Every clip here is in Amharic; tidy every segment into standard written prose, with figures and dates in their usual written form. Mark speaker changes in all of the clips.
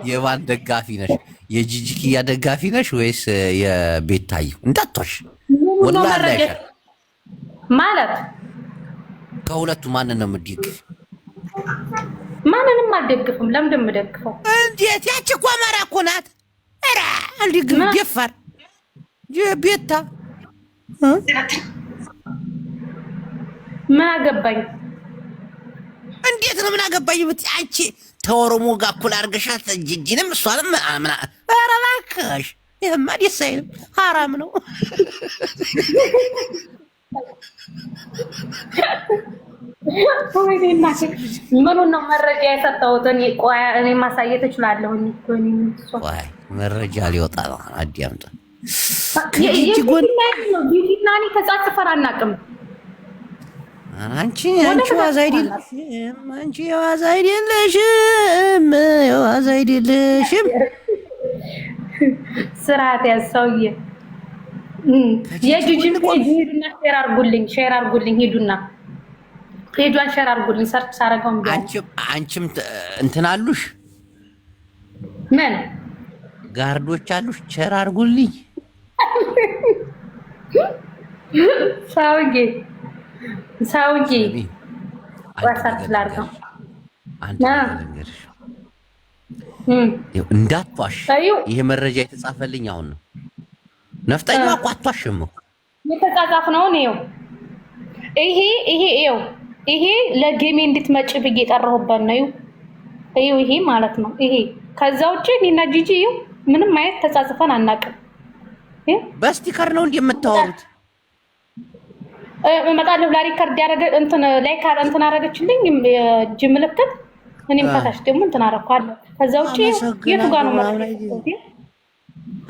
Speaker 1: የማን ደጋፊ ነሽ? የጂጂኪያ ደጋፊ ነሽ ወይስ የቤታዩ? እንዳትዋሽ ወላሂ
Speaker 2: ማለት
Speaker 1: ከሁለቱ ማንን ነው የምትደግፊ?
Speaker 2: ማንንም አልደግፍም። ለምን እንደምደግፈው
Speaker 1: እንዴት? ያቺ እኮ አማራ እኮ ናት። ኧረ አልደግፍም። ደፋር ቤታ
Speaker 2: ምን አገባኝ?
Speaker 1: እንዴት ነው ምን አገባኝ ብትይ አንቺ ተወሮሞ ጋር እኩል አድርገሻት ጂጂንም እሷንም ኧረ እባክሽ ይሄማ ደስ አይልም፣ ሐራም ነው።
Speaker 2: ምኑን ነው መረጃ የሰጠሁት? እኔ ማሳየት እችላለሁ።
Speaker 1: መረጃ ሊወጣ ነው። አዲያምጡ
Speaker 2: ጂጂና እኔ ተጻጽፈን አናውቅም።
Speaker 1: አንቺ ዋዛ አይደለሽም። አንቺ ዋዛ አይደለሽም። ዋዛ አይደለሽም።
Speaker 2: ስርዓት ያዝ ሰውዬ። የጂጂን ሂዱና ሼር አድርጉልኝ። ሄዷን ሼር አድርጉልኝ። ሰርች ሳረገው
Speaker 1: አንቺም እንትን አሉሽ፣
Speaker 2: ምን
Speaker 1: ጋርዶች አሉሽ? ሼር አድርጉልኝ
Speaker 2: ሰውዬ ዋሳት ላርገው
Speaker 1: እንዳትዋሽ። ይሄ መረጃ የተጻፈልኝ አሁን ነው። ነፍጠኛው እኮ አትዋሽም እኮ
Speaker 2: የተጻጻፍ ነው። ይሄ ለጌሜ እንድትመጭ ብዬ የጠራሁበት ነው። ይሄ ማለት ነው። ይሄ ከዛ ውጪ እኔና ጂጂ ምንም ማየት ተጻጽፈን አናውቅም።
Speaker 1: በስቲከር ነው እንደምታወሩት።
Speaker 2: እመጣለሁ ላሪከርድ ያረገ እንትን ላይክ እንትን አረገችልኝ እጅ ምልክት። እኔም ከታች ደግሞ እንትን አረኳለሁ። ከዛ ውጪ የቱ ጋር ነው ማለት ነው?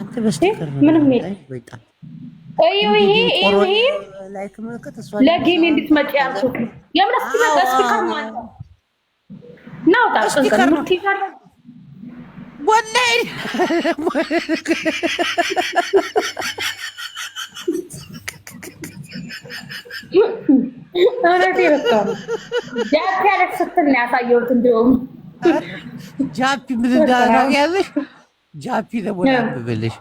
Speaker 1: አንተ በስቲከር
Speaker 2: ምንም የለም። ይሄ
Speaker 1: ላይክ ምልክት እሷ
Speaker 2: ለጌሜ እንድትመጪ ያልኩት የምረስ ስፒከር ማለት ነው። ናውጣ እንትን ሙርቲ ጋር
Speaker 1: ወላሂ
Speaker 2: ጃፒ ያለች ስትል ነው ያሳየሁት። እንደውም
Speaker 1: ጃፒ ምን እንዳደረገሽ ጃፒ ለሞላብልሽ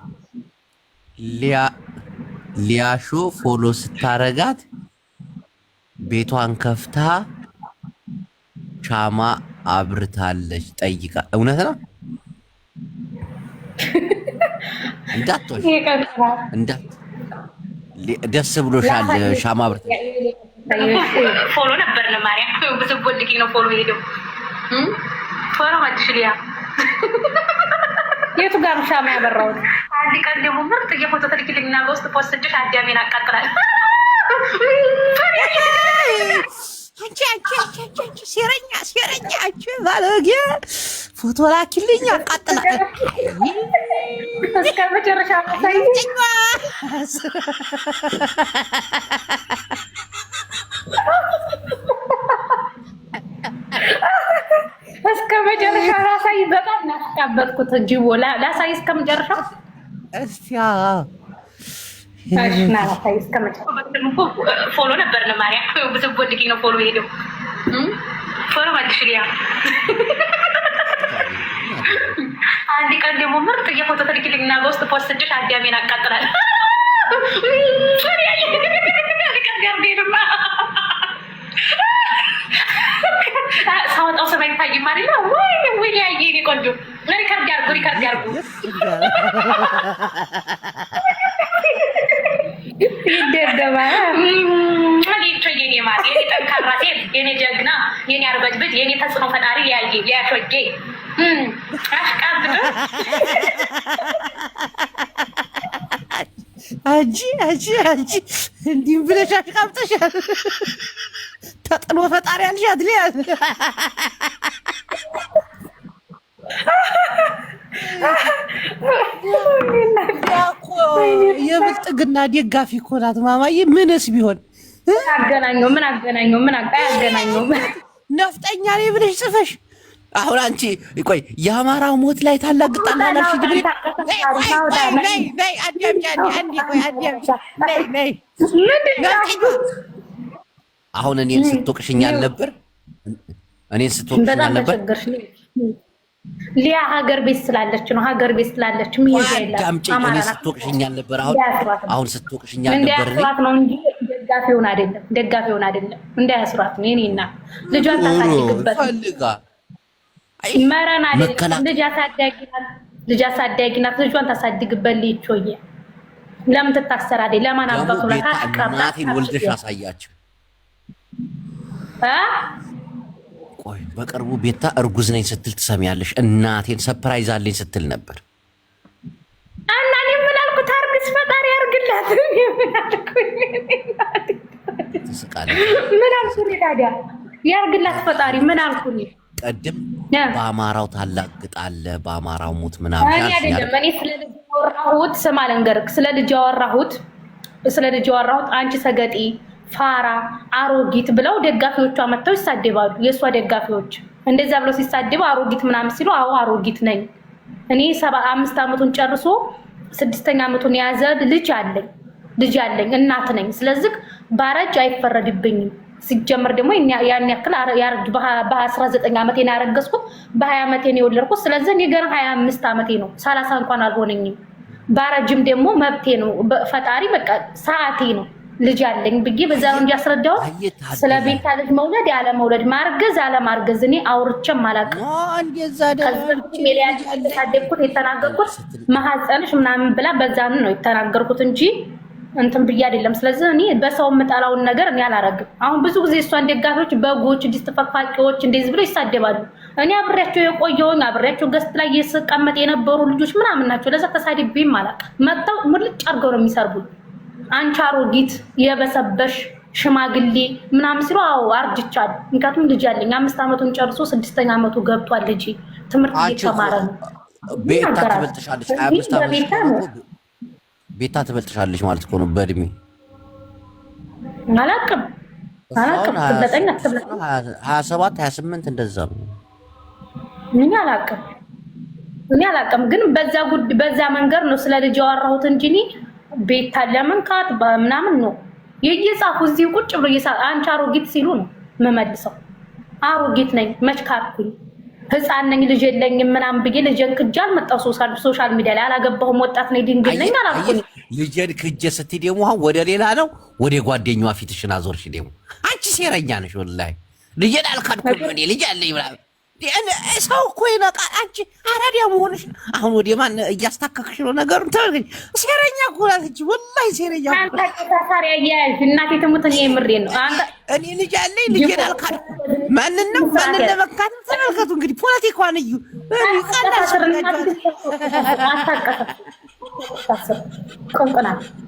Speaker 1: ሊያሾ ፎሎ ስታረጋት ቤቷን ከፍታ ሻማ አብርታለች ጠይቃ። እውነት ነው? እንዳትወሽ ደስ ብሎሻል? ሻማ አብርታለች።
Speaker 2: ፎሎ ነበር ለማርያም ብዙ ቦልቂ ነው ፎሎ ሄደው ፎሎ ማድሽሊያ የቱ ጋር ሻማ ያበራሁት? አንድ ቀን ደግሞ ምርጥ የፎቶ ትልክልኝና በውስጥ ፖስትሽ አዳሜን አቃጥላል።
Speaker 1: አንቺ ሴረኛ አንቺ ባለጌ ፎቶ ላኪልኝ አቃጥላል።
Speaker 2: እስከ መጨረሻ ሳይ እስከ መጨረሻ ላሳይ። በጣም ናፍቃበትኩት። ጅቦ ላሳይ እስከ መጨረሻው።
Speaker 1: እስቲ
Speaker 2: ላሳይ እስከ መጨረሻው። ፎሎ ነበር ለማርያም ብዙ ቦልቂ ነው ፎሎ ሄደው ፎሎ ማድሽሊያ አንድ ቀን ደግሞ ምርጥ የፎቶ ትልክልኝና በውስጥ ፖስትሽ አዳሜን አቃጥላል። ሳወጣው ሰማይ ታይ ማለት ነው። ወይ ያዬ እኔ ቆንጆ ሪከርድ ያርጉ ይደደባ የኔ ማለት የኔ ጠንካራ ሴት፣ የኔ ጀግና፣ የኔ አርበጅብጅ፣ የኔ ተጽዕኖ ፈጣሪ ያዬ ያሾጌ አሽቃብጥ
Speaker 1: አንቺ እንዲህ ብለሽ አሽቃብጠሻል። ተጽዕኖ ፈጣሪ አልሻት ሊያዝ የብልጥግና ደጋፊ እኮ ናት ማማዬ። ምንስ ቢሆን
Speaker 2: ምን አገናኘው?
Speaker 1: ነፍጠኛ ነኝ ብለሽ ጽፈሽ አሁን አንቺ ቆይ የአማራው ሞት ላይ ታላግጣላለሽ። አሁን እኔን ስትወቅሽኛል ነበር።
Speaker 2: ሊያ ሀገር ቤት ስላለች ነው። ሀገር ቤት ስላለች ምይዘ ይላል
Speaker 1: አማራ ስትወቅሽኛል ነበር። አሁን ስትወቅሽኛል ነበር።
Speaker 2: እንዳያስራት ነው እንጂ ደጋፊውን አይደለም። ደጋፊውን አይደለም እንዳያስራት ነው። የኔና ልጇን ታሳድግበት ፈልጋ መረን አይደለም። ልጅ አሳዳጊ ናት። ልጇን ታሳድግበት ልጅ ለምን ትታሰራለች? ለማን አባቱ
Speaker 1: እናቴን ወልደሽ አሳያቸው። ቆይ በቅርቡ ቤታ እርጉዝ ነኝ ስትል ትሰሚያለሽ? እናቴን ሰርፕራይዝ አለኝ ስትል ነበር።
Speaker 2: እና እኔ ምን አልኩት? አርግዝ ፈጣሪ ያርግላት።
Speaker 1: ትስቃለች።
Speaker 2: ምን አልኩኝ ታዲያ? ያርግላት ፈጣሪ። ምን አልኩኝ?
Speaker 1: ቀድም በአማራው ታላግጣለህ፣ በአማራው ሙት ምናምን
Speaker 2: አይደለም። እኔ ስለ ልጅ ያወራሁት ስማ ልንገርህ፣ ስለ ልጅ ያወራሁት አንቺ ሰገጤ ፋራ አሮጊት ብለው ደጋፊዎቿ መጥተው ይሳደባሉ። የእሷ ደጋፊዎች እንደዛ ብለው ሲሳደቡ አሮጊት ምናምን ሲሉ አዎ አሮጊት ነኝ እኔ 75 ዓመቱን ጨርሶ 6ኛ ዓመቱን የያዘ ልጅ አለኝ እናት ነኝ። ስለዚህ ባረጅ አይፈረድብኝም። ሲጀምር ደግሞ ያን ያክል በ19 ዓመቴ ነው ያረገዝኩት፣ በ20 ዓመቴ ነው የወለድኩት። ስለዚህ እኔ ገና 25 ዓመቴ ነው፣ 30 እንኳን አልሆነኝም። ባረጅም ደግሞ መብቴ ነው። ፈጣሪ በቃ ሰዓቴ ነው። ልጅ አለኝ ብዬ በዛው እንዲያስረዳው ስለ ቤታ ልጅ መውለድ ያለ መውለድ ማርገዝ አለ ማርገዝ እኔ አውርቼም አላውቅም። ያደግኩት የተናገርኩት ማህፀንሽ ምናምን ብላ በዛን ነው የተናገርኩት እንጂ እንትን ብዬ አይደለም። ስለዚህ እኔ በሰው የምጠላውን ነገር እኔ አላረግም። አሁን ብዙ ጊዜ እሷን ደጋፊዎች በጎች፣ ድስት ፈፋቂዎች እንደዚህ ብለው ይሳደባሉ። እኔ አብሬያቸው የቆየሁኝ አብሬያቸው ገስት ላይ እየተቀመጥ የነበሩ ልጆች ምናምን ናቸው። ለዛ ተሳድቤም አላውቅም። መጣው ሙልጭ አድርገው ነው የሚሰርቡኝ። አንቺ አሮጊት የበሰበሽ ሽማግሌ ምናምን ሲሉ አዎ አርጅቻለሁ። ምክንያቱም ልጅ አለኝ 5 ዓመቱን ጨርሶ 6ኛ ዓመቱ ገብቷል። ልጅ ትምህርት እየተማረ ነው።
Speaker 1: ቤታ ትበልጥሻለች። 25 ዓመት ቤታ ትበልጥሻለች ማለት እኮ ነው በእድሜ።
Speaker 2: አላውቅም 27
Speaker 1: 28 እንደዛ ነው።
Speaker 2: እኔ አላውቅም ግን በዛ መንገድ ነው ስለ ልጅ ያወራሁት እንጂ ቤታ ለመንካት ምናምን ነው የየጻፉ እዚህ ቁጭ ብሎ አንቺ አሮጊት ሲሉ ነው መመልሰው። አሮጊት ነኝ መች ካርኩኝ? ህፃን ነኝ ልጅ የለኝም ምናምን ብዬ ልጅን ክጄ አልመጣሁ። ሶሻል ሚዲያ ላይ አላገባሁም፣ ወጣት ነኝ ድንግል ነኝ አላልኩኝ።
Speaker 1: ልጅን ክጄ ስትይ ደግሞ አሁን ወደ ሌላ ነው፣ ወደ ጓደኛዋ ፊትሽን አዞርሽ። ደግሞ አንቺ ሴረኛ ነሽ ወላሂ። ልጅን አልካድኩም እኔ ልጅ አለኝ ምናምን ሰው እኮ ይነቃል። አንቺ አራዲያ መሆንሽ አሁን ወደ ማን እያስታከክሽ ነው ነገሩን? ተመልከኝ። ሴረኛ እኮ ናት እንጂ ወላሂ ሴረኛ እኮ ናት።
Speaker 2: አንተ ታሳሪያ ያያዝ እናቴ ትሙት እኔ የምሬን ነው። አንተ
Speaker 1: እኔ ልጅ አለኝ ልጅን አልካድኩም። ማንን ለመካት ተመልከቱ እንግዲህ ፖለቲካዋን እዩ።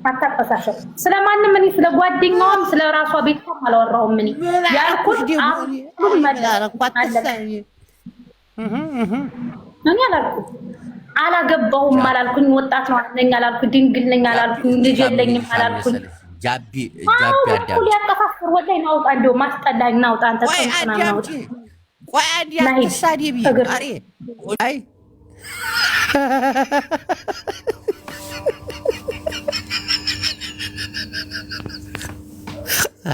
Speaker 2: አታቀሳሰር ስለማንም እኔ ስለ ጓደኛዋም ስለ ራሷ ቤቷም አላወራሁም። እኔ ያልኩት እኔ አላገባሁም አላልኩኝ። ወጣት ነው ነኝ አላልኩኝ። ድንግል ነኝ አላልኩኝ። ልጅ የለኝም አላልኩኝ።
Speaker 1: ጃቢ
Speaker 2: ያቀፋፍር ወላሂ ናውጣ እንደው ማስጠላኝ ናውጣ። አንተ ቆንጆና ናውጣ
Speaker 1: ቆይ አዲያ ተሳዲቢ አሬ አይ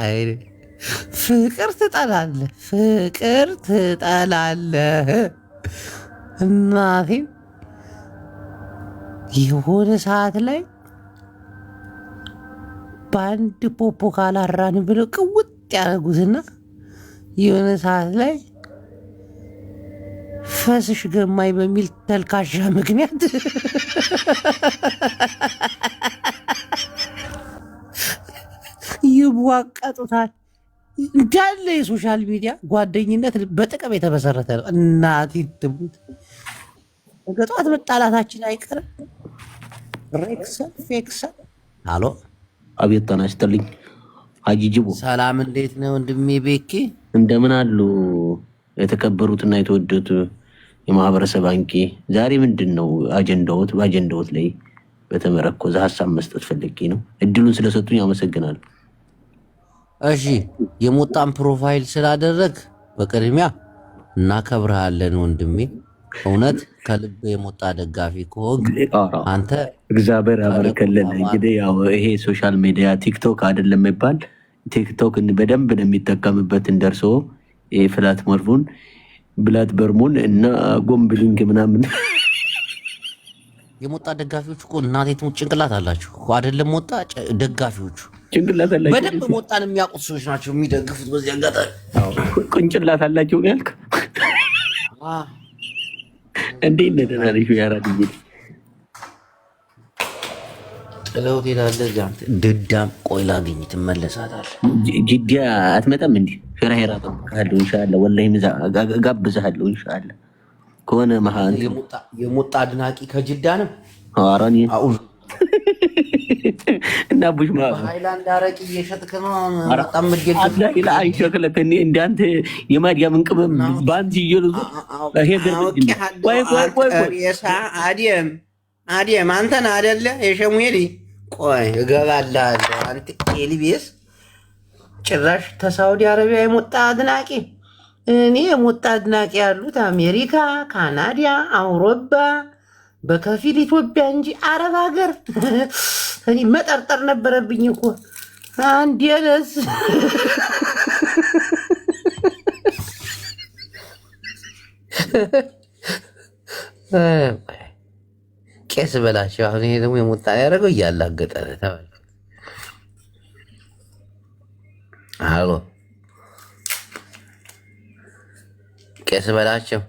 Speaker 1: አይ ፍቅር ትጠላለህ እናቴ። የሆነ ሰዓት ላይ በአንድ ፖፖ ካላራን ብለው ቅውጥ ያደረጉትና የሆነ ሰዓት ላይ ፈስሽ ገማኝ በሚል ተልካሻ ምክንያት ይዋቀጡታል። እንዳለ የሶሻል ሚዲያ ጓደኝነት በጥቅም የተመሰረተ ነው። እናቴ ትሙት ገጧት መጣላታችን አይቀርም። ሬክሰን ፌክሰን አሎ፣
Speaker 3: አቤት ጤና ይስጥልኝ ሀጂ ጅቦ።
Speaker 1: ሰላም እንዴት ነው ወንድሜ ቤኪ?
Speaker 3: እንደምን አሉ የተከበሩትና የተወደዱት የማህበረሰብ አንቂ? ዛሬ ምንድን ነው አጀንዳዎት? በአጀንዳዎት ላይ በተመረኮዘ ሀሳብ መስጠት ፈልጌ ነው። እድሉን ስለሰጡኝ አመሰግናለሁ።
Speaker 1: እሺ፣ የሞጣን ፕሮፋይል ስላደረግ በቅድሚያ እናከብርሃለን ወንድሜ። እውነት ከልብ የሞጣ ደጋፊ ከሆንክ አንተ
Speaker 3: እግዚአብሔር ያበረከልን። እንግዲህ ያው ይሄ ሶሻል ሚዲያ ቲክቶክ አይደለም የሚባል ቲክቶክ በደንብ ነው የሚጠቀምበት እንደርሶ ይሄ ፍላት ሞርፉን ብላት በርሙን እና ጎምብሊንግ ምናምን
Speaker 1: የሞጣ ደጋፊዎች እኮ እናቴ ትሙት ጭንቅላት አላችሁ እኮ አይደለም? ሞጣ ደጋፊዎቹ
Speaker 3: ጭንቅላት አላቸው።
Speaker 1: በደንብ ሞጣን የሚያውቁት ሰዎች ናቸው የሚደግፉት። በዚህ አጋጣሚ
Speaker 3: ቁንጭላት አላቸው ያልክ እንዴ? እንደደና ልጅ ያራድኝ
Speaker 1: ጥለው ትሄዳለህ። እዚያ ድዳም ቆይ ላግኝ ትመለሳታለህ።
Speaker 3: ጅዳ አትመጣም እንዴ? ሸራሄራ ጠብቅሃለሁ ኢንሻአላህ። ወላሂ ጋብዝሃለሁ ኢንሻአላህ። ከሆነ መሃን
Speaker 1: የሞጣ አድናቂ ከጅዳ ነው።
Speaker 3: አራኒ
Speaker 1: አኡዝ
Speaker 3: እና ቡሽ
Speaker 1: ሃይላንድ አረቂ እየሸጥክ ነው። በጣም ምድል
Speaker 3: አላ ኢላ አይሸክለክ እንዳንተ የማዲያም እንቅበም ባንት ይየሉት
Speaker 1: አዲየም አንተን አይደለ የሸሙኤል ቆይ እገባልሃለሁ። አንተ ኤሊቤስ ጭራሽ ተሳውዲ አረቢያ የሞጣ አድናቂ። እኔ የሞጣ አድናቂ ያሉት አሜሪካ፣ ካናዳ፣ አውሮፓ በከፊል ኢትዮጵያ እንጂ አረብ ሀገር እኔ መጠርጠር ነበረብኝ እኮ አንድ የለስ ቄስ በላቸው። አሁን ይሄ ደግሞ የሞጣ ያደረገው እያላገጠ ተባለ። አሎ ቄስ በላቸው፣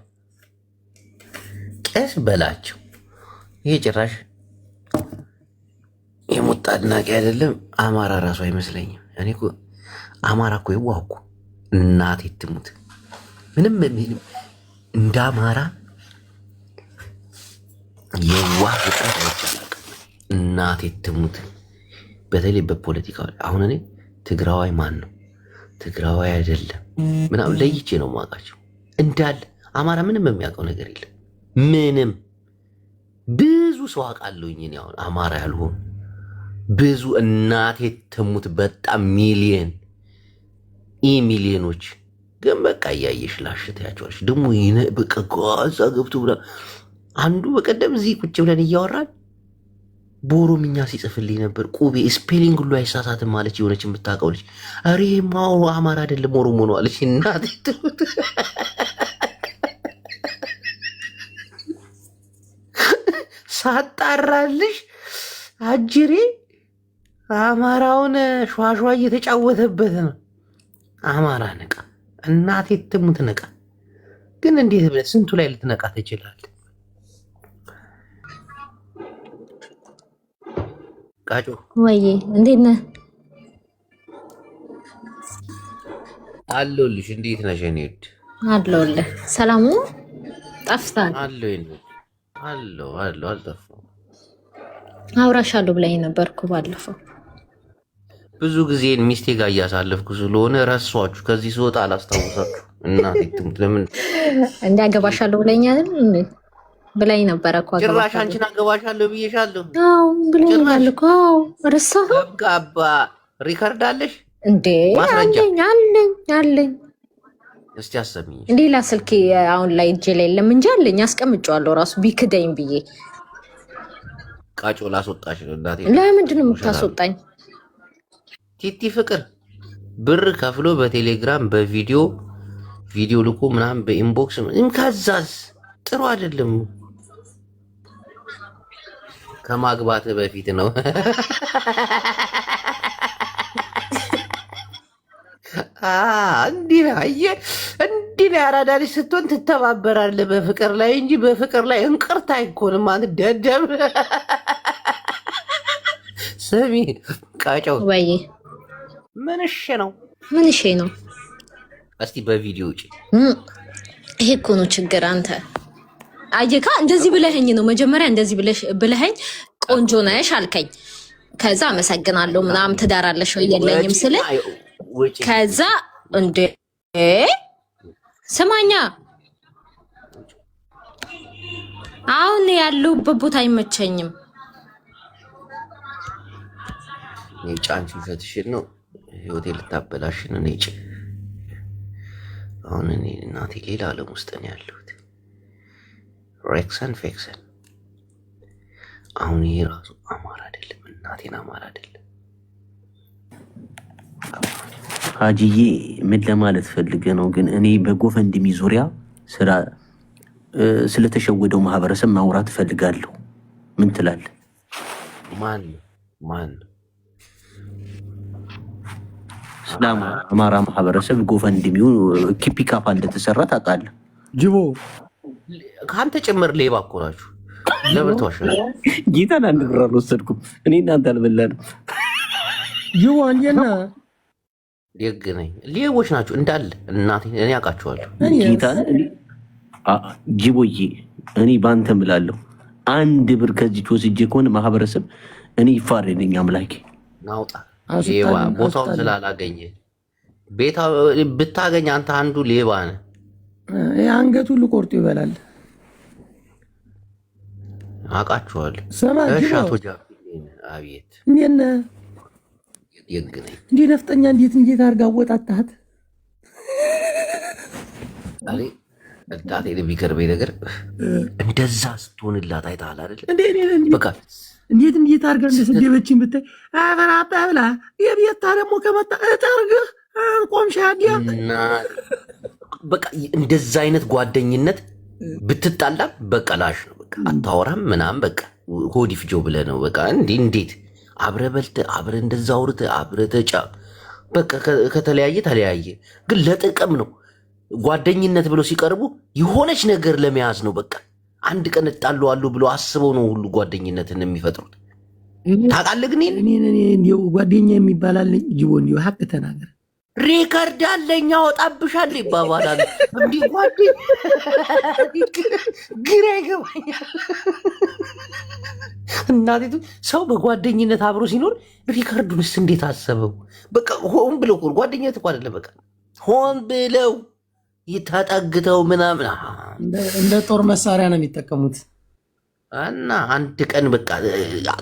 Speaker 1: ቄስ በላቸው። ይሄ ጭራሽ የሞጣ አድናቂ አይደለም። አማራ ራሱ አይመስለኝም። እኔ እኮ አማራ እኮ የዋህ እኮ እናቴ ትሙት ምንም እንደ አማራ የዋህ ፍጥረት አይቻላል። እናቴ ትሙት በተለይ በፖለቲካ አሁን እኔ ትግራዋይ ማን ነው ትግራዋይ አይደለም ምናምን ለይቼ ነው የማውቃቸው እንዳለ። አማራ ምንም የሚያውቀው ነገር የለም። ምንም ብዙ ሰው አውቃለሁኝ እኔ አሁን አማራ ያልሆኑ ብዙ እናቴ ትሙት በጣም ሚሊየን ሚሊዮኖች ግን በቃ እያየሽ ላሽት ያቸዋለሽ ደግሞ በቃ ጓዛ ገብቶ ብላ አንዱ በቀደም እዚህ ቁጭ ብለን እያወራን በኦሮምኛ ሲጽፍልኝ ነበር። ቁቤ ስፔሊንግ ሁሉ አይሳሳትም ማለች የሆነች የምታውቀው ልጅ። ኧረ ማው አማራ አይደለም ኦሮሞ ነው አለች። እናቴ ትሙት ሳጣራልሽ አጅሬ አማራውን ሸዋሸዋ እየተጫወተበት ነው። አማራ ነቃ፣ እናቴ ትሙት ነቃ። ግን እንዴት ብለህ ስንቱ ላይ ልትነቃ ትችላለህ? ቃጮ
Speaker 4: ወይ እንዴት ነህ?
Speaker 1: አለሁልሽ። እንዴት ነሽ? እኔ ውድ
Speaker 4: አለሁልህ። ሰላም ነው? ጠፍተሃል።
Speaker 1: አለሁ አልጠፋሁም።
Speaker 4: አውራሻለሁ ብላኝ ነበርኩ ባለፈው።
Speaker 1: ብዙ ጊዜን ሚስቴ ጋር እያሳለፍኩ ስለሆነ ረሷችሁ። ከዚህ ስወጣ አላስታውሳችሁ። እናቴ ትሙት ለምን
Speaker 4: እንዳገባሻለሁ ብለኛል ብላኝ ነበረ እኮ።
Speaker 1: ጭራሽ አንቺን አገባሻለሁ ብዬሻለሁ።
Speaker 4: አዎ ብለኛል እኮ። አዎ ረሳሁ።
Speaker 1: ጋባ ሪከርድ አለሽ
Speaker 4: እንዴ? አለኝ።
Speaker 1: እስቲ አሰሚኝ።
Speaker 4: ሌላ ስልኬ አሁን ላይ እጄ ላይ የለም እንጂ አለኝ። አስቀምጬዋለሁ ራሱ ቢክደኝ ብዬ።
Speaker 1: ቃጮ ላስወጣሽ ነው እናቴ።
Speaker 4: ለምንድን ነው የምታስወጣኝ?
Speaker 1: ቲቲ ፍቅር ብር ከፍሎ በቴሌግራም በቪዲዮ ልኮ ምናምን በኢንቦክስ ከዛዝ ጥሩ አይደለም። ከማግባት በፊት ነው። እንዲህ ነው ያራዳ ልጅ ስትሆን ትተባበራለህ በፍቅር ላይ እንጂ በፍቅር ላይ እንቅርት አይኮንም። አንተ ደደብ። ስሚ ቃጫው
Speaker 4: ወይ
Speaker 1: ምንሽ ነው? እስቲ በቪዲዮ ውጪ።
Speaker 4: ይሄ እኮ ነው ችግር። አንተ አየካ እንደዚህ ብለኸኝ ነው መጀመሪያ እንደዚህ ብለኸኝ ቆንጆ ነሽ አልከኝ። ከዛ አመሰግናለሁ ምናምን ትዳራለሽ ወይ የለኝም ስለ ከዛ እንዴ ስማኛ አሁን ያለሁበት ቦታ አይመቸኝም።
Speaker 1: ጫንቺ ውሸትሽን ነው ሆቴል ልታበላሽን ነው። ነጭ አሁን እኔ እናቴ ሌላ ዓለም ውስጥ ነው ያለሁት። ሬክሰን ፌክሰን አሁን ይሄ ራሱ አማራ አይደለም፣ እናቴን አማራ አይደለም።
Speaker 3: ሀጂዬ ምን ለማለት ፈልገ ነው? ግን እኔ በጎፈንድሚ ዙሪያ ስራ ስለተሸወደው ማህበረሰብ ማውራት እፈልጋለሁ። ምን ትላለህ?
Speaker 1: ማን
Speaker 3: ስለ አማራ ማህበረሰብ ጎፈንድሚው ኪፒካፓ እንደተሰራ ታውቃለህ?
Speaker 5: ጅቦ
Speaker 1: ከአንተ ጭምር ሌባ እኮ ናችሁ። ለምን ተዋሸህ?
Speaker 3: ጌታን አንድ ብር አልወሰድኩም። እኔ እናንተ አልበላንም።
Speaker 5: ጅቦ አንጀና
Speaker 1: ደግ ነኝ። ሌቦች ናችሁ እንዳለ እናቴ፣ እኔ አውቃችኋለሁ።
Speaker 3: ጌታን ጅቦዬ፣ እኔ ባንተ እምላለሁ። አንድ ብር ከዚህ ወስጄ ከሆነ ማህበረሰብ እኔ ይፋረደኝ አምላኬ።
Speaker 1: ናውጣ ቦታውን ስላላገኘ ቤታ ብታገኝ አንተ አንዱ ሌባ ነህ።
Speaker 5: አንገቱ ሁሉ ቆርጦ ይበላል።
Speaker 1: አውቃችኋለሁ።
Speaker 5: ሰማጅቶ
Speaker 1: አቤት
Speaker 5: እንዴት ነህ?
Speaker 1: ደግ ነኝ።
Speaker 5: እንዲህ ነፍጠኛ እንዴት አድርጋ አወጣጣት?
Speaker 1: አሬ እዳቴ የሚገርመኝ ነገር እንደዛ ስትሆንላት አይተሃል አይደል? በቃ
Speaker 5: እንዴት አድርጋ እንደሰደበችኝ ብታይ አበራባ ብላ የቤታ ደግሞ ከመጣ እጠርግህ ቆምሻዲያ
Speaker 1: በቃ እንደዛ አይነት ጓደኝነት ብትጣላ በቃ ላሽ ነው። በቃ አታወራም ምናምን በቃ ሆዲ ፍጆ ብለህ ነው በቃ እንዴት አብረህ በልተህ አብረህ እንደዛ አውርተህ አብረህ ተጫ በቃ ከተለያየ ግን ለጥቅም ነው። ጓደኝነት ብሎ ሲቀርቡ የሆነች ነገር ለመያዝ ነው። በቃ አንድ ቀን እጣለዋለሁ ብሎ አስበው ነው ሁሉ ጓደኝነትን የሚፈጥሩት። ታውቃለህ? ግን
Speaker 5: እንዲሁ ጓደኛ የሚባላለኝ ጅቦ እንዲሁ ሀቅ ተናገር
Speaker 1: ሪከርድ አለኝ አወጣብሻል ይባባላል። እንዲህ ጓደኛ ግራ ይገባኛል። እናቴቱ ሰው በጓደኝነት አብሮ ሲኖር ሪከርዱንስ እንዴት አሰበው? በቃ ሆን ብለው ጓደኝነት እኮ አይደለም። በቃ ሆን ብለው ተጠግተው ምናምን
Speaker 5: እንደ ጦር መሳሪያ ነው የሚጠቀሙት።
Speaker 1: እና አንድ ቀን በቃ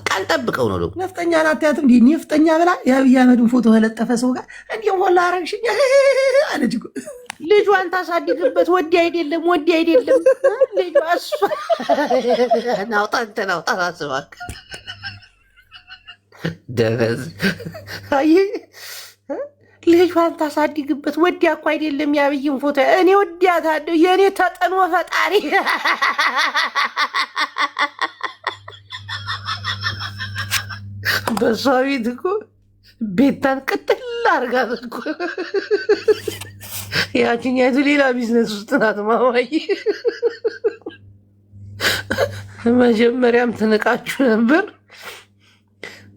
Speaker 1: ቀን ጠብቀው ነው ደግሞ
Speaker 5: ነፍጠኛ ናት። እንዲህ ነፍጠኛ ብላ የአብይ አህመድን ፎቶ ከለጠፈ ሰው ጋር እንዲህ ሞላ አረግሽኝ አለች እኮ።
Speaker 1: ልጇን ታሳድግበት ወዲ አይደለም ልጇ እሷ ናውጣ ታስባክ ደረዝ አይ ልጇን ታሳድግበት ወዲያ እኮ አይደለም የአብይን ፎቶ እኔ ወዲያታለሁ። የእኔ ተጠኖ ፈጣሪ በሷ ቤት እኮ ቤታን ቅጥል አርጋት እኮ ያችኛይቱ ሌላ ቢዝነስ ውስጥ ናት። ማማዬ መጀመሪያም ትንቃችሁ ነበር።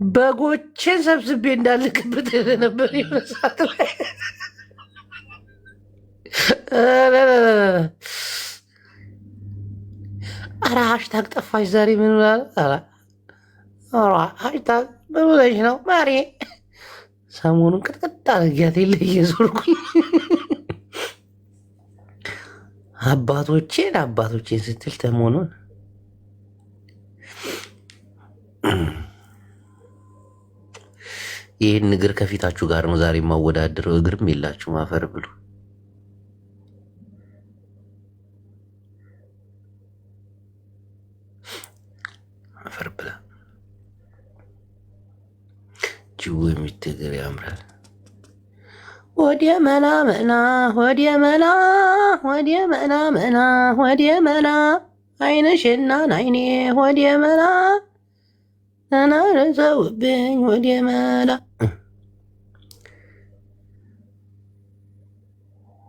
Speaker 1: በጎቼን ሰብስቤ እንዳልክበት ነበር ይመሳት ላይ ኧረ ሃሽታግ ጠፋሽ ዛሬ ምን ሃሽታግ ምን ብለሽ ነው ማሬ? ሰሞኑን ቅጥቅጥ አድርጊያት የለ እየዞርኩኝ አባቶቼን ስትል ተሞኑን ይህን እግር ከፊታችሁ ጋር ነው ዛሬ የማወዳደረው። እግርም የላችሁ ማፈር ብሉ። አፈር ብላ ጅቡ የሚትግር ያምራል። ወዲያ መላ መና ወዲያ መላ አይነሽና አይኔ ወዲያ መላ ተናረዘውብኝ ወዲያ መላ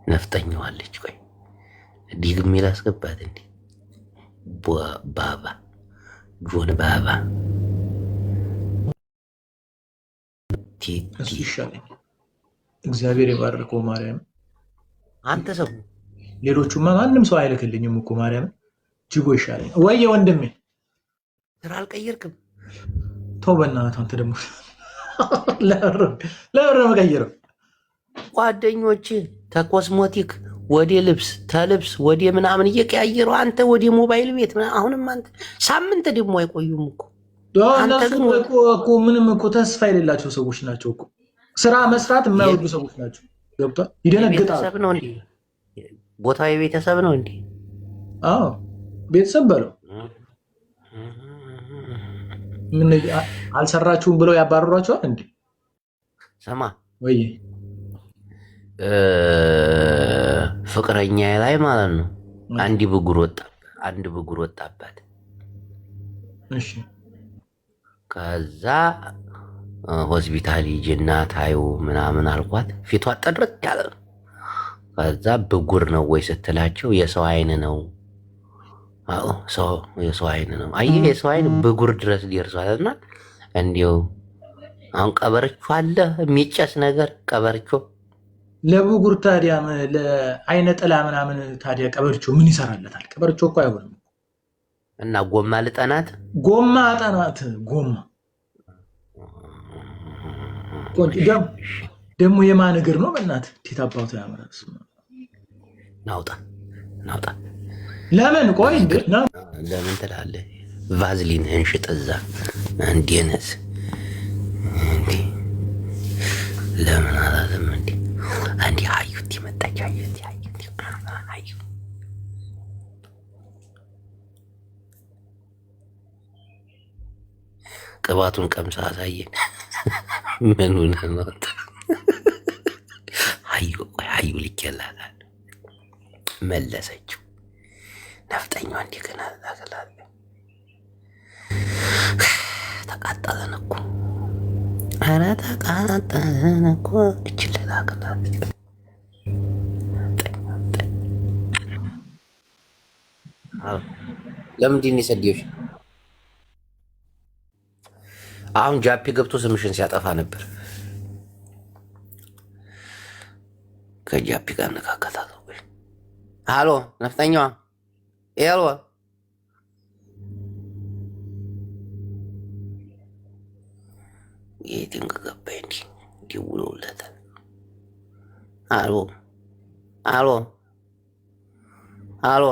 Speaker 1: ነፍጠኛዋለች። ቆይ ዲግሜ ላስገባት እንዲ ባባ ጆን ባባ
Speaker 6: ይሻለኝ። እግዚአብሔር የባረከው ማርያም።
Speaker 1: አንተ ሰው
Speaker 6: ሌሎቹማ ማንም ሰው አይልክልኝም እኮ ማርያም። ጅቦ ይሻለኝ። ወየ ወንድሜ
Speaker 1: ስራ አልቀየርክም?
Speaker 6: ተው በእናትህ አንተ ደግሞ ለብረ መቀየረው
Speaker 1: ጓደኞች ተኮስሞቲክ ወደ ልብስ ተልብስ ወደ ምናምን እየቀያየሩ አንተ ወደ ሞባይል ቤት አሁንም አንተ ሳምንት ደግሞ አይቆዩም እኮ።
Speaker 6: እነሱ እኮ ምንም እኮ ተስፋ የሌላቸው ሰዎች ናቸው እኮ። ስራ መስራት የማይወዱ ሰዎች ናቸው። ገብቷል? ይደነግጣሉ።
Speaker 1: ነው እንዴ? ቦታ የቤተሰብ ነው እንዴ?
Speaker 6: አዎ ቤተሰብ በለው። ምን አልሰራችሁም ብለው ያባረሯቸዋል እንዴ?
Speaker 1: ሰማ
Speaker 6: ወይ
Speaker 1: ፍቅረኛ ላይ ማለት ነው አንድ ብጉር ወጣበት።
Speaker 6: እሺ
Speaker 1: ከዛ ሆስፒታል ሂጂና ታዩ ምናምን አልኳት። ፊቷ ጥርት ያለ ነው። ከዛ ብጉር ነው ወይ ስትላቸው የሰው አይን ነው። አዎ የሰው አይን ነው። አየህ የሰው አይን ብጉር ድረስ ደርሷልና እንዲው አሁን ቀበርቾ አለ የሚጨስ ነገር ቀበርቾ
Speaker 6: ለብጉር ታዲያ ለአይነ ጥላ ምናምን ታዲያ ቀበርቾ ምን ይሰራለታል? ቀበርቾ እኮ አይሆንም።
Speaker 1: እና ጎማ ልጠናት
Speaker 6: ጎማ አጠናት ጎማ ደግሞ የማን እግር ነው? በእናትህ እንዴት አባቱ ያምራል።
Speaker 1: ናውጣ
Speaker 6: ለምን ቆይ እንዴ
Speaker 1: ለምን ትላለህ? ቫዝሊን እንሽጥ እዛ እንዴነስ እንዴ ለምን አላለም እንዴ? አንዴ አዩት የመጣች አዩት አዩ ቅባቱን ቀምሳ አሳየን። ምን ሆነ ነው? አዩ ልኬላታል መለሰችው። ነፍጠኛዋ እንደገና ላከላለ። ተቃጠለን እኮ ኧረ ተቃጠለን እኮ እችል ላከላለ። ለምንድን ነው የሰደብሽ? አሁን ጃፒ ገብቶ ስምሽን ሲያጠፋ ነበር። ከጃፒ ጋር ነካከታለሁ። ሃሎ ነፍጠኛዋ ኤሎ የትንቅ ገባይ እንዲህ ውሎለታል። አሎ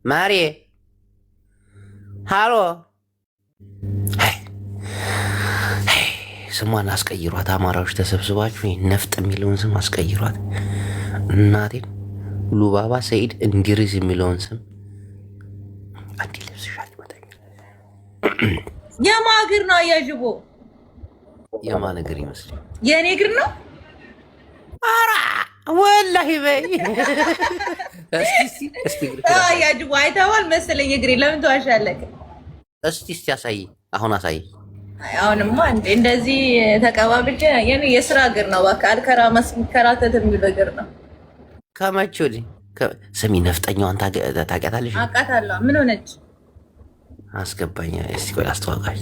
Speaker 1: ማሬ ሃሎ ስሟን አስቀይሯት። አማራዎች ተሰብስባችሁ ነፍጥ የሚለውን ስም አስቀይሯት። እናቴን ሉባባ ሰኢድ እንዲሪዝ የሚለውን ስም አንዲ ልብስሻል መጣኝ።
Speaker 7: የማን እግር ነው? አያጅቦ
Speaker 1: የማን እግር ይመስል?
Speaker 7: የኔ እግር ነው።
Speaker 1: ኧረ ወላሂ በይ እስቲ
Speaker 7: አያጅቦ አይተዋል መሰለኝ እግሬ። ለምን ተዋሻለህ?
Speaker 1: እስቲ አሳይ። አሁን አሳይ።
Speaker 7: አሁንማ እንደዚህ ተቀባብቼ የኔ የስራ እግር ነው። በቃ አልከራ መስከራተት የሚል እግር ነው።
Speaker 1: ከመቼ ወዲህ? ስሚ ነፍጠኛዋን ታውቂያታለሽ?
Speaker 7: አውቃታለሁ። ምን ሆነች?
Speaker 1: አስገባኝ እስቲ ቆይ አስተዋውቃች።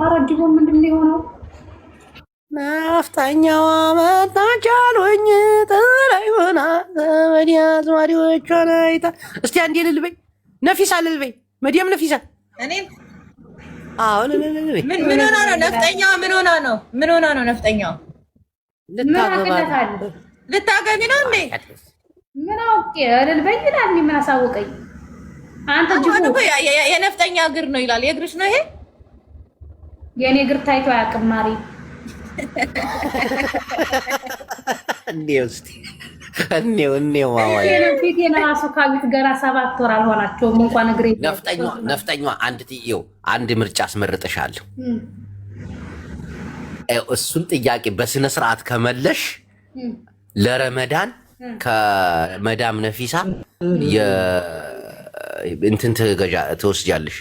Speaker 2: አረጅቦ ምንድን ነው የሆነው?
Speaker 1: ነፍጠኛዋ መጣች አሉኝ ጥላይ ሆና ዘመድ አዝማሪዎቿን አይታ። እስቲ አንዴ ልልበይ ነፊሳ ልልበይ መዲያም ነፊሳ
Speaker 7: እኔን
Speaker 1: አሁን
Speaker 7: ምን ሆና ነው ነፍጠኛዋ? ምን ሆና ነው ነፍጠኛዋ? ልታገቢ ነው እንዴ?
Speaker 2: ምን አውቄ ልልበይ ይላል። ምን አሳወቀኝ? አንተ ጅቦ
Speaker 7: የነፍጠኛ እግር ነው ይላል። የእግርሽ ነው ይሄ?
Speaker 2: የኔ እግር ታይቶ አያውቅም ማሪ።
Speaker 1: እኔው ማዋይ
Speaker 2: ፊቴን ራሱ ካሉት ገና 7 ወር አልሆናቸውም እንኳን እግሬ።
Speaker 1: ነፍጠኛዋ አንድ ምርጫ አስመርጥሻለሁ። እሱን ጥያቄ በስነ ስርዓት ከመለሽ ለረመዳን ከመዳም ነፊሳ እንትን ትወስጃለሽ፣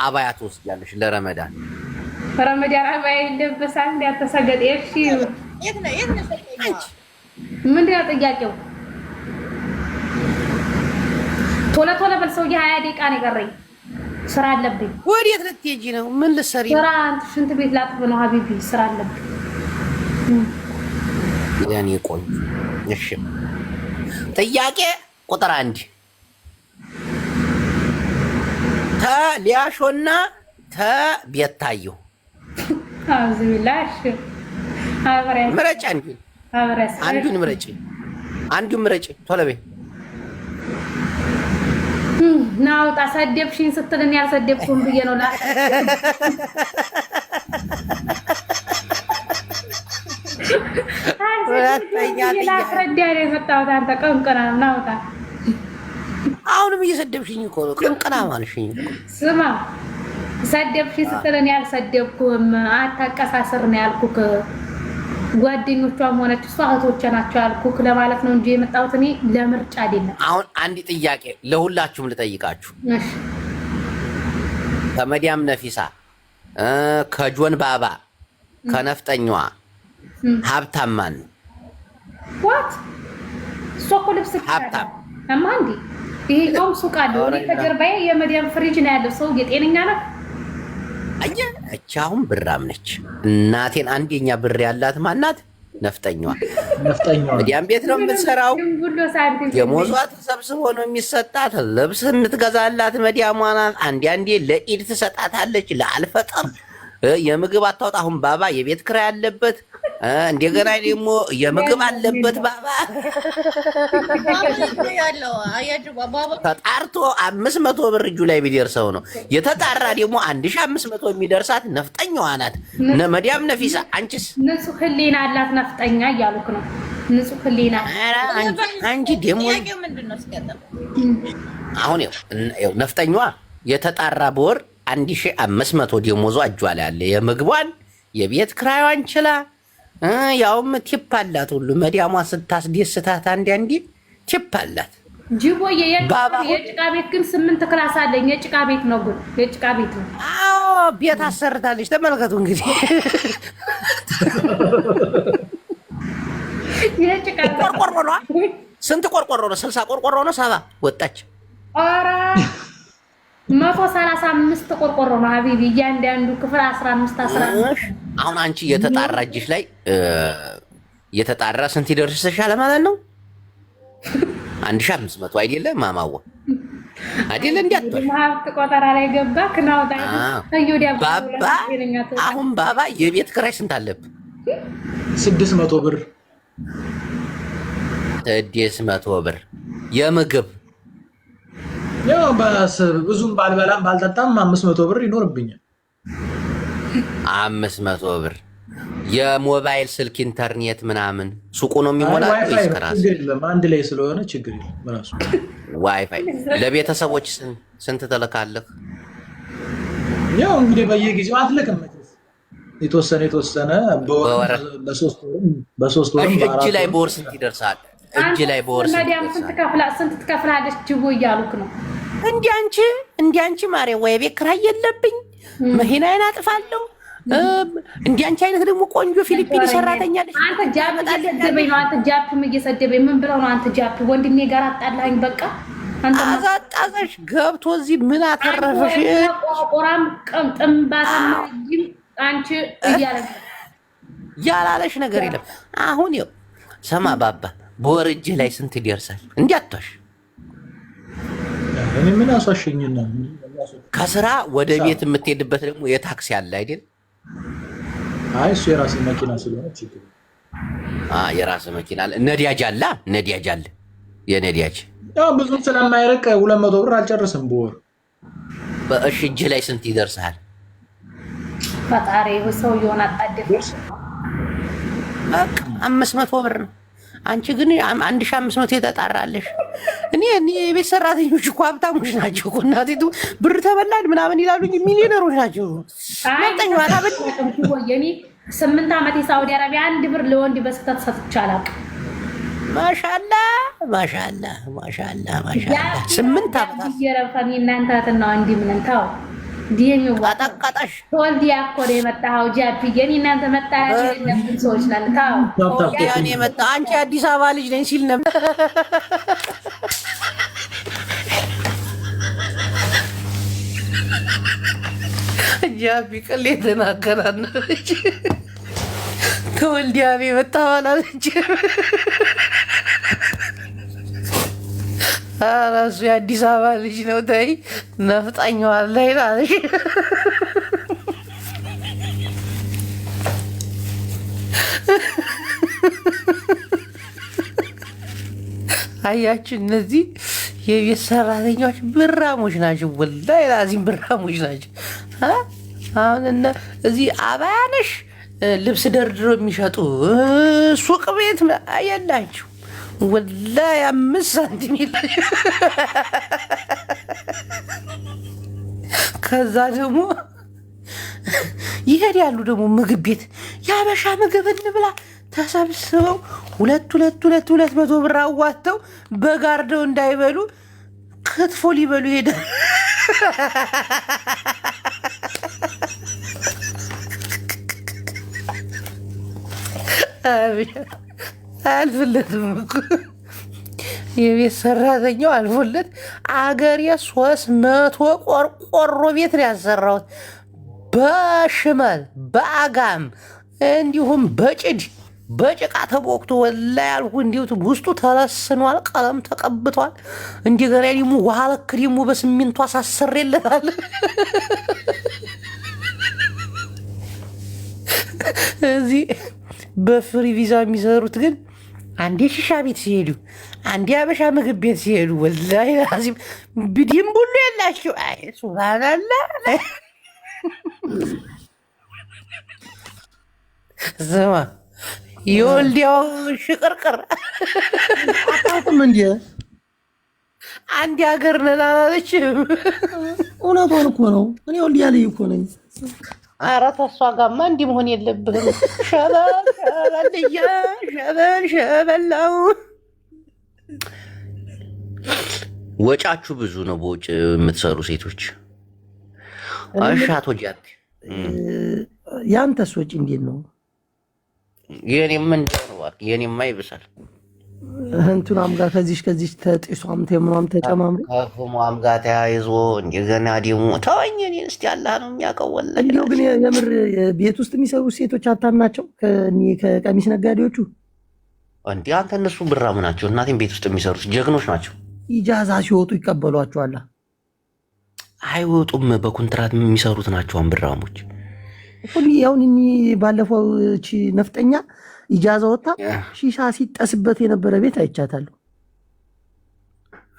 Speaker 1: አባያ ትወስጃለሽ ለረመዳን።
Speaker 2: ረመዳን አባያ ይለበሳል እንዲያተሰገደ። እሺ ምንድን ነው ጥያቄው? ቶሎ በል ሰውዬ፣ 20 ደቂቃ ነው የቀረኝ። ስራ አለብኝ።
Speaker 1: ወዴት ልትሄጂ ነው? ምን ልትሰሪ?
Speaker 2: ስራ ሽንት ቤት ላጥብ ነው ሀቢቢ። ስራ አለብኝ።
Speaker 1: ያኔ ቆንጆ። እሺ ጥያቄ ቁጥር 1 ሊያሾና ቤታዮ
Speaker 2: አብዝላሽ
Speaker 1: ምረጭ። አንዱን ምረጭ ቶሎ በይ።
Speaker 2: ናውጣ ሰደብሽኝ ስትልን ያልሰደብኩም ብዬ ነው። ላስረዳህ የመጣሁት አንተ ቀንቀና ናውጣ።
Speaker 1: አሁንም እየሰደብሽኝ እኮ ነው። ቀንቀና ማለሽኝ።
Speaker 2: ስማ ሰደብሽኝ ስትልን ያልሰደብኩም አታቀሳስር ነው ያልኩህ። ጓደኞቿም ሆነች እሷ እህቶቼ ናቸው ያልኩህ ለማለት ነው እንጂ የመጣሁት እኔ ለምርጫ አይደለም።
Speaker 1: አሁን አንድ ጥያቄ ለሁላችሁም ልጠይቃችሁ።
Speaker 2: እሺ
Speaker 1: ከመዲያም ነፊሳ ከጆን ባባ ከነፍጠኛዋ ሀብታም ማን ነው?
Speaker 2: ዋት እሷ እኮ ልብስ
Speaker 1: ሀብታም
Speaker 2: እማ እንዴ ይሄ ቆም ሱቅ አለው። እኔ ከጀርባዬ የመዲያም ፍሪጅ ነው ያለው። ሰው የጤነኛ ነው።
Speaker 1: አየ እቻ አሁን ብራም ነች። እናቴን አንደኛ ብር ያላት ማናት? ነፍጠኛዋ። መዲያም ቤት ነው የምትሰራው። የሞዟ ተሰብስቦ ነው የሚሰጣት። ልብስ የምትገዛላት መዲያሟ ናት። አንዴ ለኢድ ትሰጣታለች። ለአልፈጠር የምግብ አታውጣ። አሁን ባባ የቤት ኪራይ አለበት። እንደገና ደግሞ የምግብ አለበት ባባ። ተጣርቶ 500 ብር እጁ ላይ ቢደርሰው ነው የተጣራ ደግሞ 1500 የሚደርሳት ነፍጠኛዋ ናት። መዲያም ነፊሳ። አንቺስ?
Speaker 2: ንጹህ ህሊና አላት ነፍጠኛ እያሉክ ነው። ንጹህ ህሊና
Speaker 1: አንቺ ደግሞ አሁን ይኸው ነፍጠኛዋ የተጣራ በወር 1500 ደሞዟ እጇ ላይ አለ። የምግቧን የቤት ክራይዋን ችላ ያውም ቲፕ አላት ሁሉ። መዲያሟ ስታስደስታት አንዴ ቲፕ አላት።
Speaker 2: ጅቦዬ የጭቃ ቤት ግን 8 ክላስ አለኝ። የጭቃ ቤት ነው ግን የጭቃ ቤት ነው።
Speaker 1: አዎ ቤት አሰርታለች። ተመልከቱ እንግዲህ
Speaker 2: የጭቃ
Speaker 1: ቆርቆሮ ነው። ስንት ቆርቆሮ ነው? 60 ቆርቆሮ ነው። 70 ወጣች።
Speaker 2: ኧረ 135 ቆርቆሮ ነው ሀቢቢ። እያንዳንዱ ክፍል 15
Speaker 1: አሁን አንቺ የተጣራ እጅሽ ላይ የተጣራ ስንት ይደርስሻል ማለት ነው? 1500 አይደለ ማማዋ አይደለ? እንዲያጥቷል
Speaker 2: ሀብት ቆጠራ ላይ ገባ ክናውታ
Speaker 1: ባባ። አሁን ባባ የቤት ኪራይ ስንት አለብህ?
Speaker 6: 600 ብር
Speaker 1: 600 ብር የምግብ
Speaker 6: ያው ብዙም ባልበላም ባልጠጣም 500 ብር ይኖርብኛል።
Speaker 1: 500 ብር የሞባይል ስልክ ኢንተርኔት ምናምን ሱቁ ነው የሚሞላ ወይስ ከራስ?
Speaker 6: አንድ ላይ ስለሆነ ችግር የለም። በራሱ
Speaker 1: ዋይፋይ ለቤተሰቦች ስንት ትልካለህ?
Speaker 6: ያው እንግዲህ በየጊዜው አትልክም። የተወሰነ በሶስት ወር
Speaker 1: እጅ ላይ በወር ስንት ይደርሳል? እጅ ላይ በወር
Speaker 2: ስንት ትከፍላለች? ጅቦ እያሉክ ነው።
Speaker 1: እንዲህ አንቺ ማርያም ወይ ቤት ኪራይ የለብኝ መኪናዬን አጥፋለሁ። እንዲህ አንቺ አይነት ደግሞ ቆንጆ ፊሊፒኒ ሰራተኛ ነሽ።
Speaker 2: አንተ ጃፕ እየሰደበኝ ነው። አንተ ጃፕም እየሰደበኝ ምን ብለው ነው? አንተ ጃፕ ወንድሜ ጋር አጣላኝ። በቃ አንተ
Speaker 1: አዛጣዘሽ ገብቶ እዚህ ምን አተረፈሽ?
Speaker 2: ቆራም ቀምጥም ባታምሪም አንቺ
Speaker 1: ያላለሽ ነገር የለም። አሁን ይኸው ሰማ ባባ በወር እጅህ ላይ ስንት ይደርሳል? እንዲያቷሽ
Speaker 6: እኔ ምን አሷሽኝና
Speaker 1: ከስራ ወደ ቤት የምትሄድበት ደግሞ የታክሲ አለ አይደል?
Speaker 6: አይ እሱ የራስህ መኪና ስለሆነ ችግር
Speaker 1: የራስህ መኪና አለ። ነዳጅ አለ። የነዳጅ
Speaker 6: ያው ብዙ ስለማይርቅ 200 ብር አልጨርስም በወር።
Speaker 1: በእሺ እጅህ ላይ ስንት ይደርሳል?
Speaker 2: ፈጣሪ ሰው ይሆን አጣደፍ
Speaker 1: በቃ 500 ብር ነው። አንቺ ግን 1500 የተጣራለሽ። እኔ የቤት ሰራተኞች እኮ ሀብታሞች ናቸው እኮ እናቴቱ ብር ተበላን ምናምን ይላሉ። ሚሊዮነሮች ናቸው። ነጠኛዋ ታበድ
Speaker 2: የኔ 8 ዓመት የሳውዲ አረቢያ 1 ብር ለወንድ በስተት ሰጥቻለሁ።
Speaker 1: ማሻአላ 8 ዓመት
Speaker 2: ይረፈኒ እናንተ አትና እንዲ ምን ታው ዲየሚው
Speaker 1: አጣቃጣሽ
Speaker 2: ወልዲያ እኮ ነው የመጣው። ጃፒ የኔ እናንተ መጣያ ለምን ሰዎች ነን ታው
Speaker 1: ያኔ መጣ። አንቺ አዲስ አበባ ልጅ ነኝ ሲል ነበር። ጃፒ ቀሌ ተናገራለች። ከወልዲያ የመጣ ባላለች እሱ የአዲስ አበባ ልጅ ነው። ተይ ነፍጠኛዋ ላይ ላለሽ አያችሁ፣ እነዚህ የቤት ሰራተኞች ብራሞች ናቸው። ወላሂ ላዚም ብራሞች ናቸው። አሁን እዚህ አባያነሽ ልብስ ደርድሮ የሚሸጡ ሱቅ ቤት የላችሁ። ወላሂ 5 ሳንቲም የላችሁ። ከዛ ደግሞ ይሄዳሉ ደግሞ ምግብ ቤት የሀበሻ ምግብ እንብላ ተሰብስበው ሁለት መቶ ብር አዋጥተው በጋርደው እንዳይበሉ ክትፎ ሊበሉ ሄዳል። አልፍለትም እኮ የቤት ሰራተኛው አልፎለት አገሬ 300 ቆርቆሮ ቤት ነው ያሰራሁት በሽመል በአጋም እንዲሁም በጭድ በጭቃ ተቦክቶ ወላሂ ያልኩ እንዲሁ ውስጡ ተለስኗል፣ ቀለም ተቀብቷል። እንደገና ደግሞ ውሃ ልክ ደግሞ በሲሚንቶ አሳስሬለታል። እዚህ በፍሪ ቪዛ የሚሰሩት ግን አንዴ ሺሻ ቤት ሲሄዱ፣ አንዴ አበሻ ምግብ ቤት ሲሄዱ ወላሂ ላዚም ብዲም ሁሉ የላቸው። አይ ሱብሃንአላህ። ስማ የወልዲያው ሽቅርቅር
Speaker 5: አታውቅም እንዴ?
Speaker 1: አንድ ሀገር ነን አላለችም?
Speaker 5: እውነቷን እኮ ነው። እኔ ወልዲያ ልጅ እኮ ነኝ።
Speaker 1: ኧረ ተሷ ጋማ እንዲህ መሆን የለብህም። ሸበል ሸበልያ ሸበላው ወጫችሁ ብዙ ነው። በውጭ የምትሰሩ ሴቶች አሻቶ ጃት
Speaker 5: ያንተስ ወጪ እንዴት ነው?
Speaker 1: የኔም እንደው የኔማ ይብሳል።
Speaker 5: እንትናም ጋር ከዚሽ ተጢሷም ተምኗም ተጨማምሮ
Speaker 1: ከፍሟም ጋር ተያይዞ እንደገና ደግሞ ተወኝ። እኔን እስቲ አላህ ነው የሚያውቀው። ወላሂ
Speaker 5: እንደው ግን የምር ቤት ውስጥ የሚሰሩ ሴቶች አታምናቸው? ከቀሚስ ነጋዴዎቹ
Speaker 1: እንዴ አንተ እነሱ ብራም ናቸው። እናቴም ቤት ውስጥ የሚሰሩት ጀግኖች ናቸው።
Speaker 5: ኢጃዛ ሲወጡ ይቀበሏቸዋል።
Speaker 1: አይወጡም፣ በኮንትራት የሚሰሩት ናቸው ብራሞች።
Speaker 5: አሁን ባለፈው ነፍጠኛ ኢጃዛ ወጣ ሺሻ ሲጠስበት የነበረ ቤት አይቻታለሁ።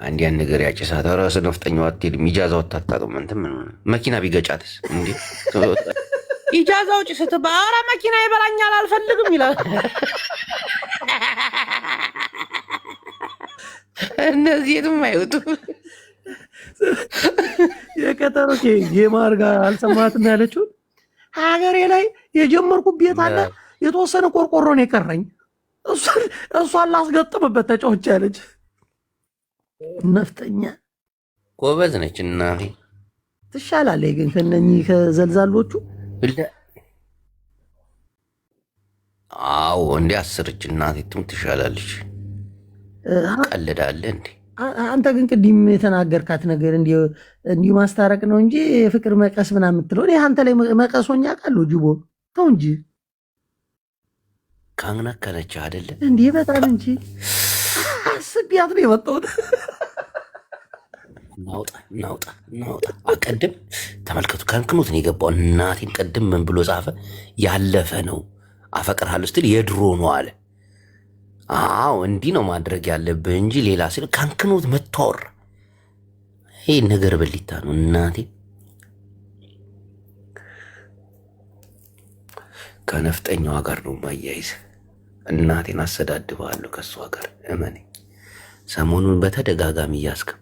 Speaker 1: አንድ ያን ነገር ያጭሳት ራስ ነፍጠኛው አትሄድም። ኢጃዛ ወጣ አታውቅም። እንትን ምን መኪና ቢገጫትስ እንዴ? ኢጃዛ ውጭ ስትባል ኧረ መኪና ይበላኛል አልፈልግም ይላል። እነዚህም አይወጡም።
Speaker 5: የቀጠሮ ጌማር ጋር አልሰማትም ያለችው ሀገሬ ላይ የጀመርኩት ቤት አለ የተወሰነ ቆርቆሮ ነው የቀረኝ፣ እሷን ላስገጥምበት ተጫዎች ያለች ነፍጠኛ
Speaker 1: ጎበዝ ነች። እናቴ
Speaker 5: ትሻላለች ግን ከነኚህ ከዘልዛሎቹ።
Speaker 1: አዎ እንዲ አስርች እናቴ ትሻላለች። ቀልዳለ እንዴ
Speaker 5: አንተ ግን ቅድም የተናገርካት ነገር እንዲሁ ማስታረቅ ነው እንጂ የፍቅር መቀስ ምናምን የምትለው እኔ አንተ ላይ መቀሶኛ ቃሉ ጅቦ ተው እንጂ
Speaker 1: ካንነከነች አይደለ
Speaker 5: እንዴ? በጣም እንጂ አስቢያት ነው የመጣሁት።
Speaker 1: ናውጣ አቀድም ተመልከቱ። ከንክኖት ነው የገባው። እናቴን ቀድም ምን ብሎ ጻፈ? ያለፈ ነው አፈቅርሃለሁ ስትል የድሮ ነው አለ። አዎ እንዲህ ነው ማድረግ ያለብህ እንጂ ሌላ ሲል ካንክኖት መታወር ይህ ነገር በሊታ ነው። እናቴ ከነፍጠኛዋ ጋር ነው ማያይዝ። እናቴን አሰዳድባለሁ ከእሷ ጋር እመኔ። ሰሞኑን በተደጋጋሚ እያስገቡ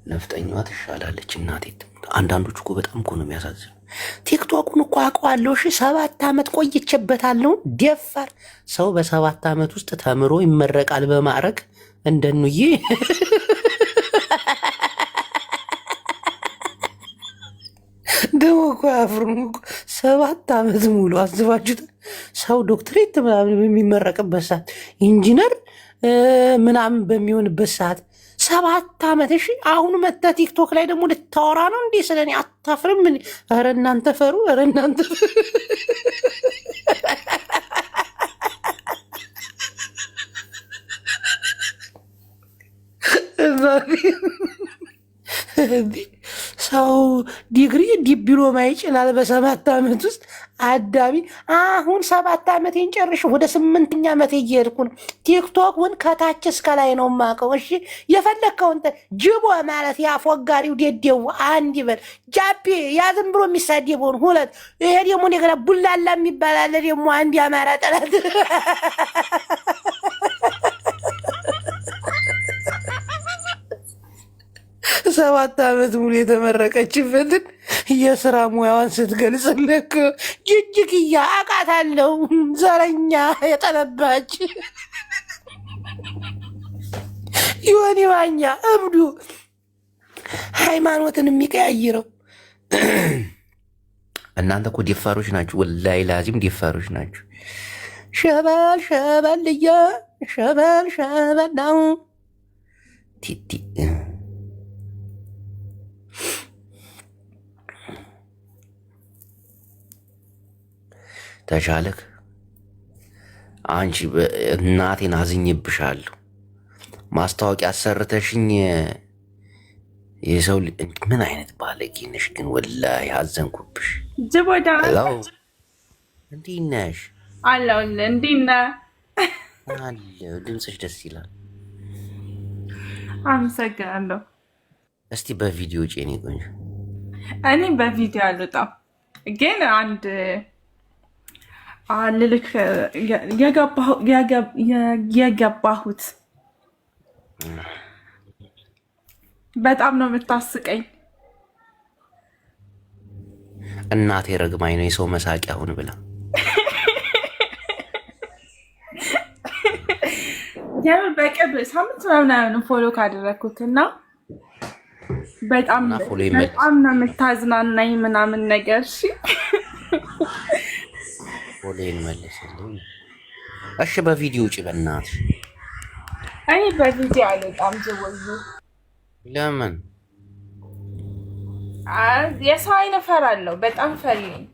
Speaker 1: ነፍጠኛዋ ትሻላለች እናቴ። አንዳንዶች እኮ በጣም እኮ ነው የሚያሳዝኑ። ቲክቶኩን እኮ አውቀዋለሁ። 7 ዓመት ቆይቼበታለሁ። ደፋር ሰው በ7 ዓመት ውስጥ ተምሮ ይመረቃል በማዕረግ እንደኑዬ። ደግሞ እኮ አያፍሩም እኮ 7 ዓመት ሙሉ አስባችሁታል? ሰው ዶክትሬት ምናምን በሚመረቅበት ሰዓት፣ ኢንጂነር ምናምን በሚሆንበት ሰዓት 7 ዓመት። እሺ አሁን መታ ቲክቶክ ላይ ደግሞ ልታወራ ነው እንዴ? ስለኔ አታፍርም? ኧረ እናንተ ፈሩ! ኧረ እናንተ ሰው ዲግሪ ዲፕሎማ ይችላል በ7 ዓመት ውስጥ። አዳሚ አሁን 7 ዓመቴን ጨርሽ ወደ 8ኛ ዓመቴ እየሄድኩ ነው። ቲክቶክን ከታች እስከ ላይ ነው የማውቀው። እሺ የፈለግከውን ጅቦ ማለት ያፎጋሪው ዴዴው አንድ ይበል፣ ጃፔ ያ ዝም ብሎ የሚሳደበውን 2። ይሄ ደግሞ እንደገና ቡላላ የሚባል አለ ደግሞ አንድ የአማራ ጠላት። 7 ዓመት ሙሉ የተመረቀችበትን የስራ ሙያዋን ስትገልጽልህ ጅጅግያ አውቃታለሁ። ዘረኛ የጠነባች ዮኒ ማኛ እብዱ ሃይማኖትን የሚቀያይረው። እናንተ እኮ ዲፋሮች ናችሁ። ወላሂ ላዚም ዲፋሮች ናችሁ። ሸበል ሸበል ልያ ሸበል ሸበል ነው ቲቲ ተሻለክ። አንቺ እናቴን አዝኝብሻለሁ። ማስታወቂያ አሰርተሽኝ የሰው ምን አይነት ባለጌ ነሽ ግን! ወላሂ አዘንኩብሽ።
Speaker 8: ጅቦዳ
Speaker 1: እንዴት ነሽ?
Speaker 8: አለሁልህ። እንዴት ነህ?
Speaker 1: አለሁ። ድምፅሽ ደስ ይላል።
Speaker 8: አመሰግናለሁ።
Speaker 1: እስቲ በቪዲዮ ውጪ የኔ ቆንጆ።
Speaker 8: እኔ በቪዲዮ አልወጣም፣ ግን አንድ ልልክ የገባሁት በጣም ነው የምታስቀኝ።
Speaker 1: እናቴ ረግማኝ ነው የሰው መሳቂያ ሁን ብላ
Speaker 8: የምር በቅርብ ሳምንት ምናምን ፎሎ ካደረግኩት እና በጣም ነው የምታዝናናኝ ምናምን ነገር። እሺ
Speaker 1: ፎሎን መልስልኝ እሺ። በቪዲዮ ውጪ በእናትሽ።
Speaker 8: እኔ በቪዲዮ አልወጣም ጅቦዬ።
Speaker 1: ለምን?
Speaker 8: የሰው አይን እፈራለሁ። በጣም ፈሪ ነኝ።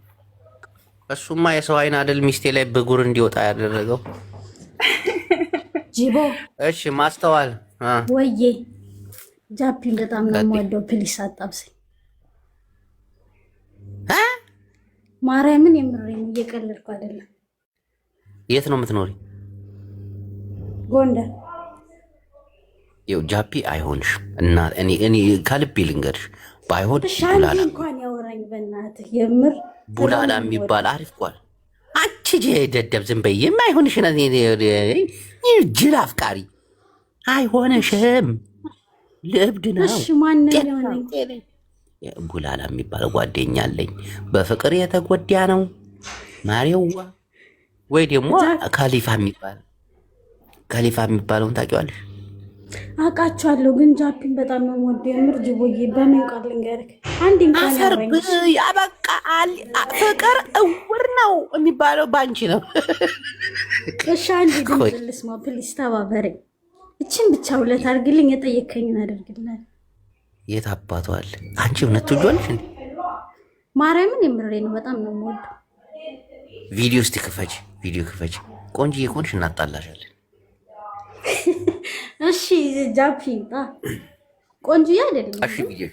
Speaker 1: እሱማ የሰው አይን አይደል ሚስቴ ላይ ብጉር እንዲወጣ ያደረገው።
Speaker 9: ጅቦ
Speaker 1: እሺ ማስተዋል
Speaker 9: ወዬ ጃፒን በጣም ነው የምወደው። ፕሊስ አጣብሰኝ። ማርያምን የምሬን እየቀለድኩ አይደለም።
Speaker 1: የት ነው የምትኖሪ?
Speaker 9: ጎንደር።
Speaker 1: ይኸው ጃፒ አይሆንሽም እና እኔ ከልቤ ልንገርሽ ባይሆን ቡላላ
Speaker 9: እንኳን ያወራኝ በእናትህ የምር
Speaker 1: ቡላላ የሚባል አሪፍ ቋል። አንቺ ደደብ ዝም በይ። የማይሆንሽ ጅል አፍቃሪ አይሆንሽም። ልእብድ ነው።
Speaker 9: እሺ ማን ነው?
Speaker 1: ቡላላ የሚባል ጓደኛ አለኝ። በፍቅር የተጎዳ ነው ማሬዋ። ወይ ደግሞ ካሊፋ የሚባለውን ታውቂዋለሽ?
Speaker 9: አውቃቸዋለሁ፣ ግን ጃፒን በጣም ነው የምወደው የምር ጅቦዬ። በምን ቃል ልንገርህ? አንድ እንኳን ያወራኝ
Speaker 1: ያበቃ ፍቅር እውር ነው የሚባለው ባንቺ ነው።
Speaker 9: እሺ አንድ ድምፅ ልስማ ፕሊስ፣ ተባበረኝ። እችን ብቻ ሁለት አድርግልኝ። የጠየከኝን አደርግልሃል።
Speaker 1: የት አባቷ አለ? አንቺ እውነት ትወጂዋለሽ እንዴ?
Speaker 9: ማርያምን የምሬ ነው። በጣም ነው የምወደው።
Speaker 1: ቪዲዮ እስቲ ክፈች፣ ቪዲዮ ክፈች። ቆንጆዬ ከሆንሽ እናጣላሻለን።
Speaker 9: እሺ ጃፒ ቆንጆዬ አይደለም።
Speaker 1: እሺ ቪዲዮ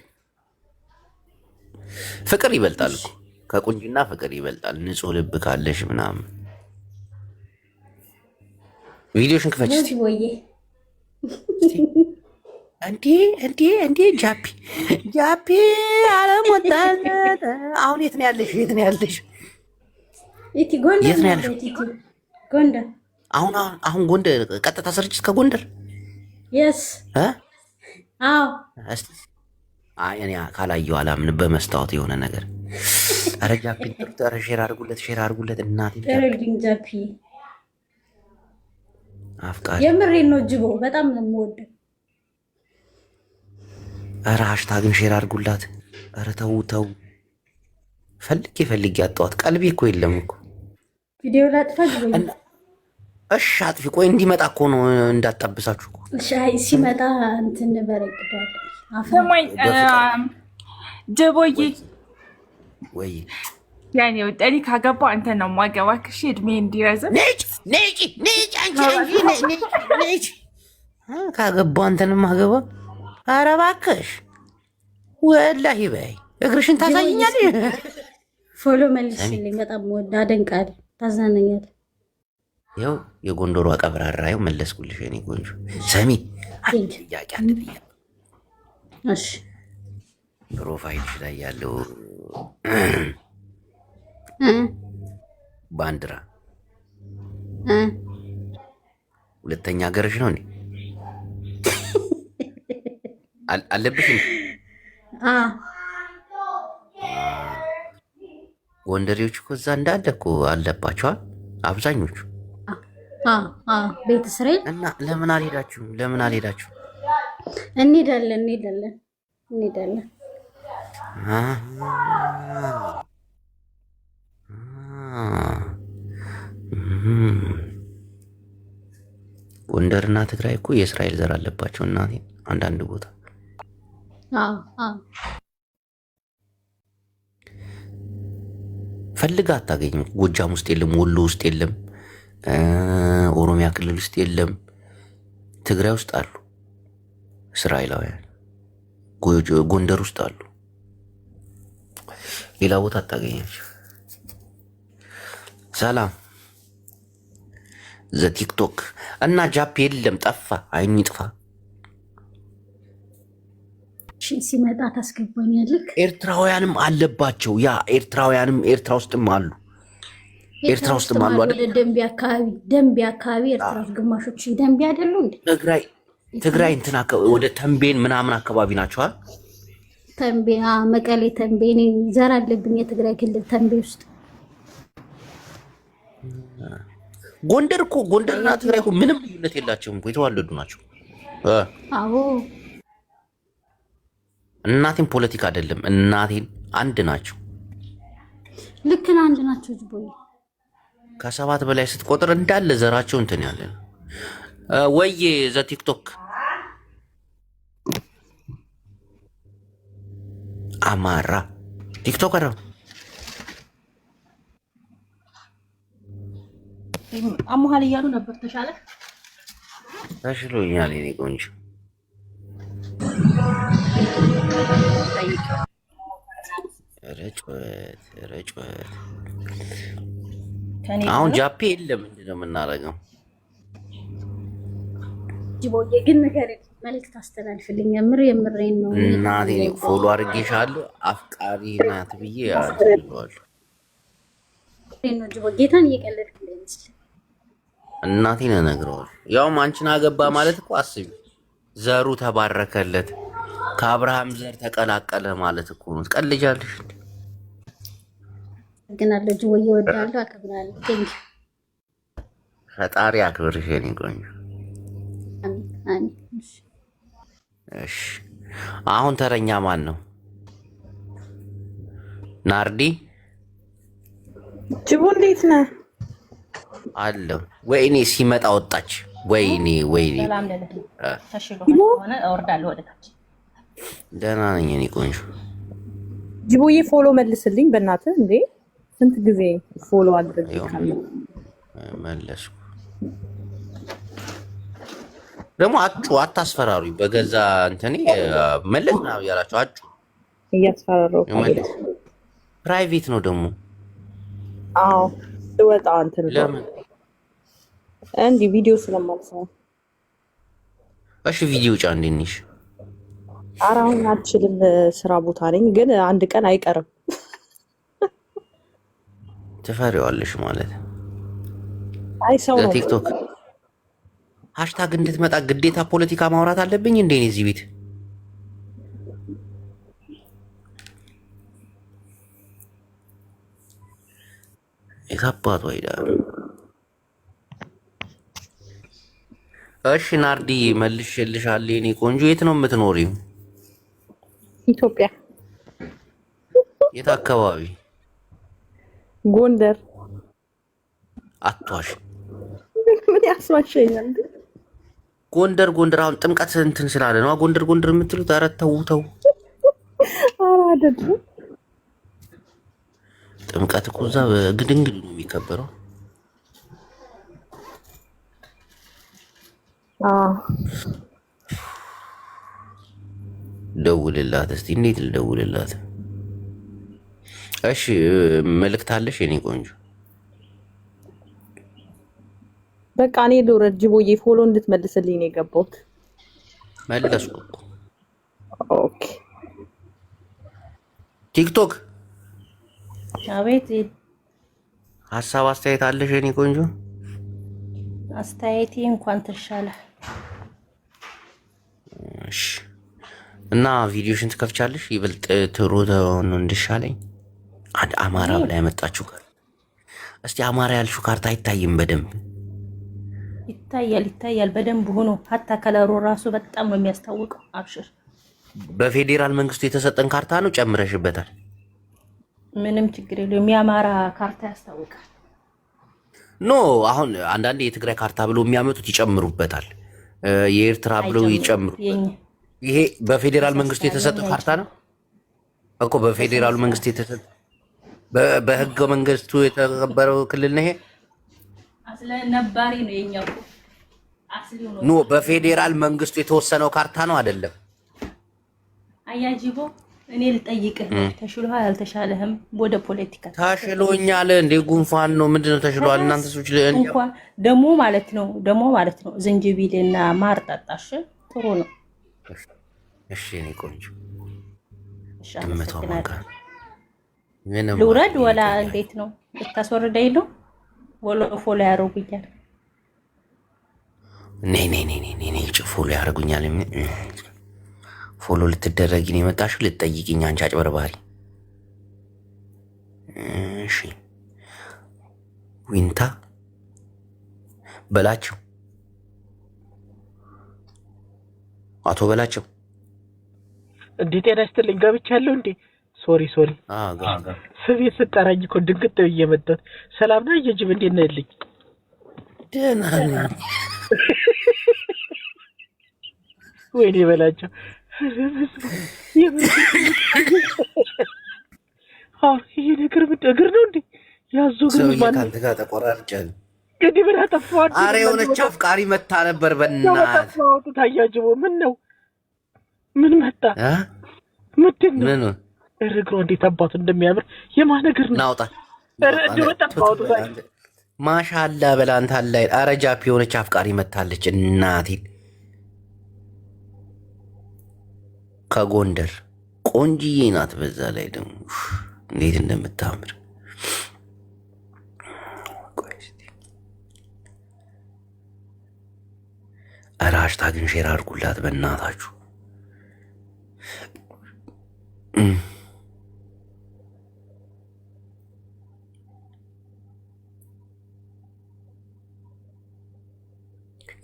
Speaker 1: ፍቅር ይበልጣል እኮ ከቁንጅና ፍቅር ይበልጣል። ንጹህ ልብ ካለሽ ምናምን። ቪዲዮሽን ክፈች እስቲ
Speaker 9: ወዬ።
Speaker 1: እንዴ ጃፒ አለም ወጣለት። አሁን የት ነው ያለሽ? የት ነው ያለሽ?
Speaker 9: እቲ ጎንደር።
Speaker 1: የት ነው ያለሽ?
Speaker 9: ጎንደር።
Speaker 1: አሁን ጎንደር ቀጥታ ስርጭት ከጎንደር
Speaker 9: የስ አዎ።
Speaker 1: እስቲ እኔ ካላየሁ አላምን። በመስታወት የሆነ ነገር። ኧረ ጃፒን ኧረ ሼር አድርጉለት እናቴ።
Speaker 9: ተረግኝ ጃፒ
Speaker 1: አፍቃሪ
Speaker 9: የምሬን ነው ጅቦ። በጣም ነው የምወደው።
Speaker 1: ኧረ ሃሽታግን ሼር አድርጉላት። ኧረ ተው ፈልጌ አጣኋት። ቀልቤ እኮ የለም እኮ።
Speaker 9: ቪዲዮ ላጥፋ ጅቦ?
Speaker 1: እሺ አጥፊ። ቆይ እንዲመጣ እኮ ነው እንዳጣብሳችሁ እኮ።
Speaker 9: እሺ አይ ሲመጣ እንትን በረግዷል።
Speaker 8: ሰማይ ጅቦዬ
Speaker 1: ወይ
Speaker 8: ያኔ ወጣኒ ካገባ አንተ ነው ማገባ። ከሺ እድሜ እንዲረዘም
Speaker 1: ነጭ ካገባው አንተንም ማገባ። ኧረ እባክሽ ወላሂ በይ። እግርሽን ታሳይኛለሽ።
Speaker 9: ፎሎ መልስልኝ። በጣም ወዳ አደንቃል። ታዝናናኛል።
Speaker 1: ይኸው የጎንደሯ ቀብራራ ይኸው መለስኩልሽ። እኔ ቆንጆ ሰሚ ጥያቄ አንድ ጥያቄ።
Speaker 9: እሺ
Speaker 1: ፕሮፋይልሽ ላይ ያለው ባንዲራ ሁለተኛ ሀገርሽ ነው እንዴ? አለብሽ? ጎንደሬዎች እኮ እዛ እንዳለ እኮ አለባቸዋል አብዛኞቹ።
Speaker 9: ቤተ እስራኤል
Speaker 1: እና ለምን አልሄዳችሁም? ለምን አልሄዳችሁም?
Speaker 9: እንሄዳለን።
Speaker 1: ጎንደርና ትግራይ እኮ የእስራኤል ዘር አለባቸው እና አንዳንድ ቦታ ፈልጋ አታገኝም። ጎጃም ውስጥ የለም፣ ወሎ ውስጥ የለም፣ ኦሮሚያ ክልል ውስጥ የለም። ትግራይ ውስጥ አሉ እስራኤላውያን፣ ጎንደር ውስጥ አሉ። ሌላ ቦታ አታገኛቸው። ሰላም ዘቲክቶክ እና ጃፕ የለም፣ ጠፋ። አይኑ ይጥፋ።
Speaker 9: ሲመጣ ታስገባኛለህ።
Speaker 1: ኤርትራውያንም አለባቸው። ያ ኤርትራውያንም ኤርትራ ውስጥም አሉ። ኤርትራ ውስጥም አሉ አይደል?
Speaker 9: ደንቢያ አካባቢ ኤርትራ ግማሾች ደንቢያ አይደሉ እንዴ?
Speaker 1: ትግራይ እንትና ወደ ተንቤን ምናምን አካባቢ ናቸዋል።
Speaker 9: ተንቤን መቀሌ ተንቤን ዘር አለብኝ። የትግራይ ክልል ተንቤ ውስጥ
Speaker 1: ጎንደርና ትግራይ እኮ ምንም ልዩነት የላቸውም እኮ የተዋለዱ ናቸው።
Speaker 9: አዎ
Speaker 1: እናቴን ፖለቲካ አይደለም፣ እናቴን አንድ ናቸው።
Speaker 9: ልክ ነው፣ አንድ ናቸው። ጅቦዬ
Speaker 1: ከ7 በላይ ስትቆጥር እንዳለ ዘራቸው እንትን ያለ ነው። ወዬ ዘቲክቶክ አማራ ቲክቶከር
Speaker 9: አሞሃል እያሉ ነበር።
Speaker 1: ተሽሎኛል የኔ ቆንጆ። ረጭወት አሁን ጃፔ የለም። ምንድን ነው የምናደርገው?
Speaker 9: ጅቦዬ ግን ነገር መልዕክት አስተላልፍልኝ። የምሬን ነው።
Speaker 1: እናቴ ፎሎ አድርጌሻለሁ። አፍቃሪ ናት ብዬ አድርገዋለሁ።
Speaker 9: ጅቦ ጌታን እየቀለድክልኝ ይመስል
Speaker 1: እናቴን እነግረዋለሁ። ያውም አንቺን አገባ ማለት እኮ አስቢ፣ ዘሩ ተባረከለት፣ ከአብርሃም ዘር ተቀላቀለ ማለት እኮ ነው። ትቀልጃለሽ።
Speaker 9: ግን አለ ጅቦዬ፣ እወዳለሁ፣ አከብራለሁ። ቴንክ
Speaker 1: ፈጣሪ አክብርሽ የኔ ቆንጆ።
Speaker 9: አሜን።
Speaker 1: እሺ አሁን ተረኛ ማን ነው? ናርዲ
Speaker 7: ጅቦ እንዴት ነህ?
Speaker 1: አለው። ወይኔ ሲመጣ ወጣች። ወይኔ ደህና ነኝ የኔ ቆንጆ።
Speaker 7: ጅቦዬ ፎሎ መልስልኝ በእናትህ። እንዴ ስንት ጊዜ ፎሎ አድርግ
Speaker 1: መለስኩ። ደግሞ አጩ አታስፈራሩ። በገዛ እንትኔ መለስ ነው ያላችሁ። አጩ
Speaker 7: እያስፈራራው
Speaker 1: ፕራይቬት ነው ደግሞ።
Speaker 7: አዎ ወጣ እንትን
Speaker 1: ለምን
Speaker 7: እንዲህ ቪዲዮ ስለማልሰራ።
Speaker 1: እሺ ቪዲዮ ጫ እንዴንሽ?
Speaker 7: ኧረ አሁን አልችልም፣ ስራ ቦታ ነኝ። ግን አንድ ቀን አይቀርም።
Speaker 1: ትፈሪዋለሽ ማለት?
Speaker 7: አይ ሰው ነው።
Speaker 1: ቲክቶክ ሃሽታግ እንድትመጣ ግዴታ ፖለቲካ ማውራት አለብኝ እንዴ? እዚህ ቤት የታባቱ አይዳ። እሺ ናርዲ መልሼልሻለሁ የኔ ቆንጆ። የት ነው የምትኖሪው?
Speaker 7: ኢትዮጵያ።
Speaker 1: የት አካባቢ?
Speaker 7: ጎንደር።
Speaker 1: አትዋሽ።
Speaker 7: ምን ያስዋሸኛል?
Speaker 1: ጎንደር አሁን ጥምቀት እንትን ስላለ ነው ጎንደር የምትሉት? ኧረ ተው።
Speaker 7: ኧረ አይደለም።
Speaker 1: ጥምቀት እኮ እዛ በግድንግድ ነው የሚከበረው። ደውልላት እስቲ። እንዴት ልደውልላት? እሺ መልዕክት አለሽ የኔ ቆንጆ?
Speaker 7: በቃ እኔ ልውረድ ጅቦዬ። ፎሎ እንድትመልስልኝ ነው የገባሁት።
Speaker 1: መለስኩ እኮ።
Speaker 7: ኦኬ
Speaker 1: ቲክቶክ
Speaker 10: አቤት።
Speaker 1: ሀሳብ አስተያየት አለሽ የኔ ቆንጆ?
Speaker 10: አስተያየቴ እንኳን ተሻለ።
Speaker 1: እሺ እና ቪዲዮሽን ትከፍቻለሽ? ይበልጥ ትሩ ነው እንድሻለኝ አንድ አማራ ብላ ያመጣችሁ ካርታ እስቲ አማራ ያልሽው ካርታ አይታይም በደንብ
Speaker 10: ይታያል በደንብ ሆኖ ሀታ ከለሩ ራሱ በጣም ነው የሚያስታውቀው። አብሽር
Speaker 1: በፌዴራል መንግስቱ የተሰጠን ካርታ ነው ጨምረሽበታል።
Speaker 10: ምንም ችግር የለውም። የአማራ ካርታ ያስታውቃል።
Speaker 1: ኖ አሁን አንዳንድ የትግራይ ካርታ ብሎ የሚያመጡት ይጨምሩበታል። የኤርትራ ብለው ይጨምሩበታል። ይሄ በፌዴራል መንግስቱ የተሰጠ ካርታ ነው እኮ በፌዴራሉ መንግስት የተሰጠ በህገ መንግስቱ የተከበረው ክልል ነው። ይሄ
Speaker 10: አስለ ነባሪ ነው የኛው አስሊ ነው።
Speaker 1: ኖ በፌዴራል መንግስቱ የተወሰነው ካርታ ነው አይደለም።
Speaker 10: አያጂቦ እኔ ልጠይቅህ ተሽሎሃል አልተሻለህም? ወደ ፖለቲካ
Speaker 1: ተሽሎኛል እንዴ? ጉንፋን ነው ምንድነው ተሽሏል? እናንተ ሰዎች
Speaker 10: እንኳን ደሞ ማለት ነው ዝንጅቢልና ማር ጠጣሽ ጥሩ ነው።
Speaker 1: እሺ እኔ ቆንጆ
Speaker 10: እሺ አመሰግናለሁ። ልውረድ ወላ እንዴት ነው? ልታስወርደኝ ነው? ወሎ ፎሎ ያረጉኛል።
Speaker 1: ነይ ፎሎ ያረጉኛል። ፎሎ ልትደረጊ ነው የመጣሽው? ልትጠይቂኝ አንቺ አጭበርባሪ። እሺ ዊንታ በላቸው፣ አቶ በላቸው
Speaker 5: እንዴ ጤና ይስጥልኝ። ገብቻለሁ እንዴ? ሶሪ ስቤት ስጠራኝ እኮ ድንግጥ ብዬ መጣሁ። ሰላም ነው እየጅብ እንዴት ነህ? ልኝ
Speaker 1: ደህና ነኝ።
Speaker 5: ወይኔ በላቸው ይሄ ነገር ምን እግር ነው እንዴ? ያዞ ግን
Speaker 1: ካንተ ጋር ተቆራርጫለሁ።
Speaker 5: እንግዲህ ምን አጠፋሁ?
Speaker 1: ኧረ የሆነች አፍቃሪ መታ ነበር። በእናትህ
Speaker 5: ታያጅቦ ምን ነው? ምን መጣ? ምንድን ነው? እግሯ እንዴት አባቱ እንደሚያምር የማን እግር ነው?
Speaker 1: ናውጣ
Speaker 5: ጠፋሁት።
Speaker 1: ማሻአላ በላንታ ላይ ኧረ ጃፒ የሆነች አፍቃሪ መታለች። እናቴን ከጎንደር ቆንጂዬ ናት። በዛ ላይ ደግሞ እንዴት እንደምታምር ኧረ ሃሽታግን ሼር አድርጉላት በእናታችሁ።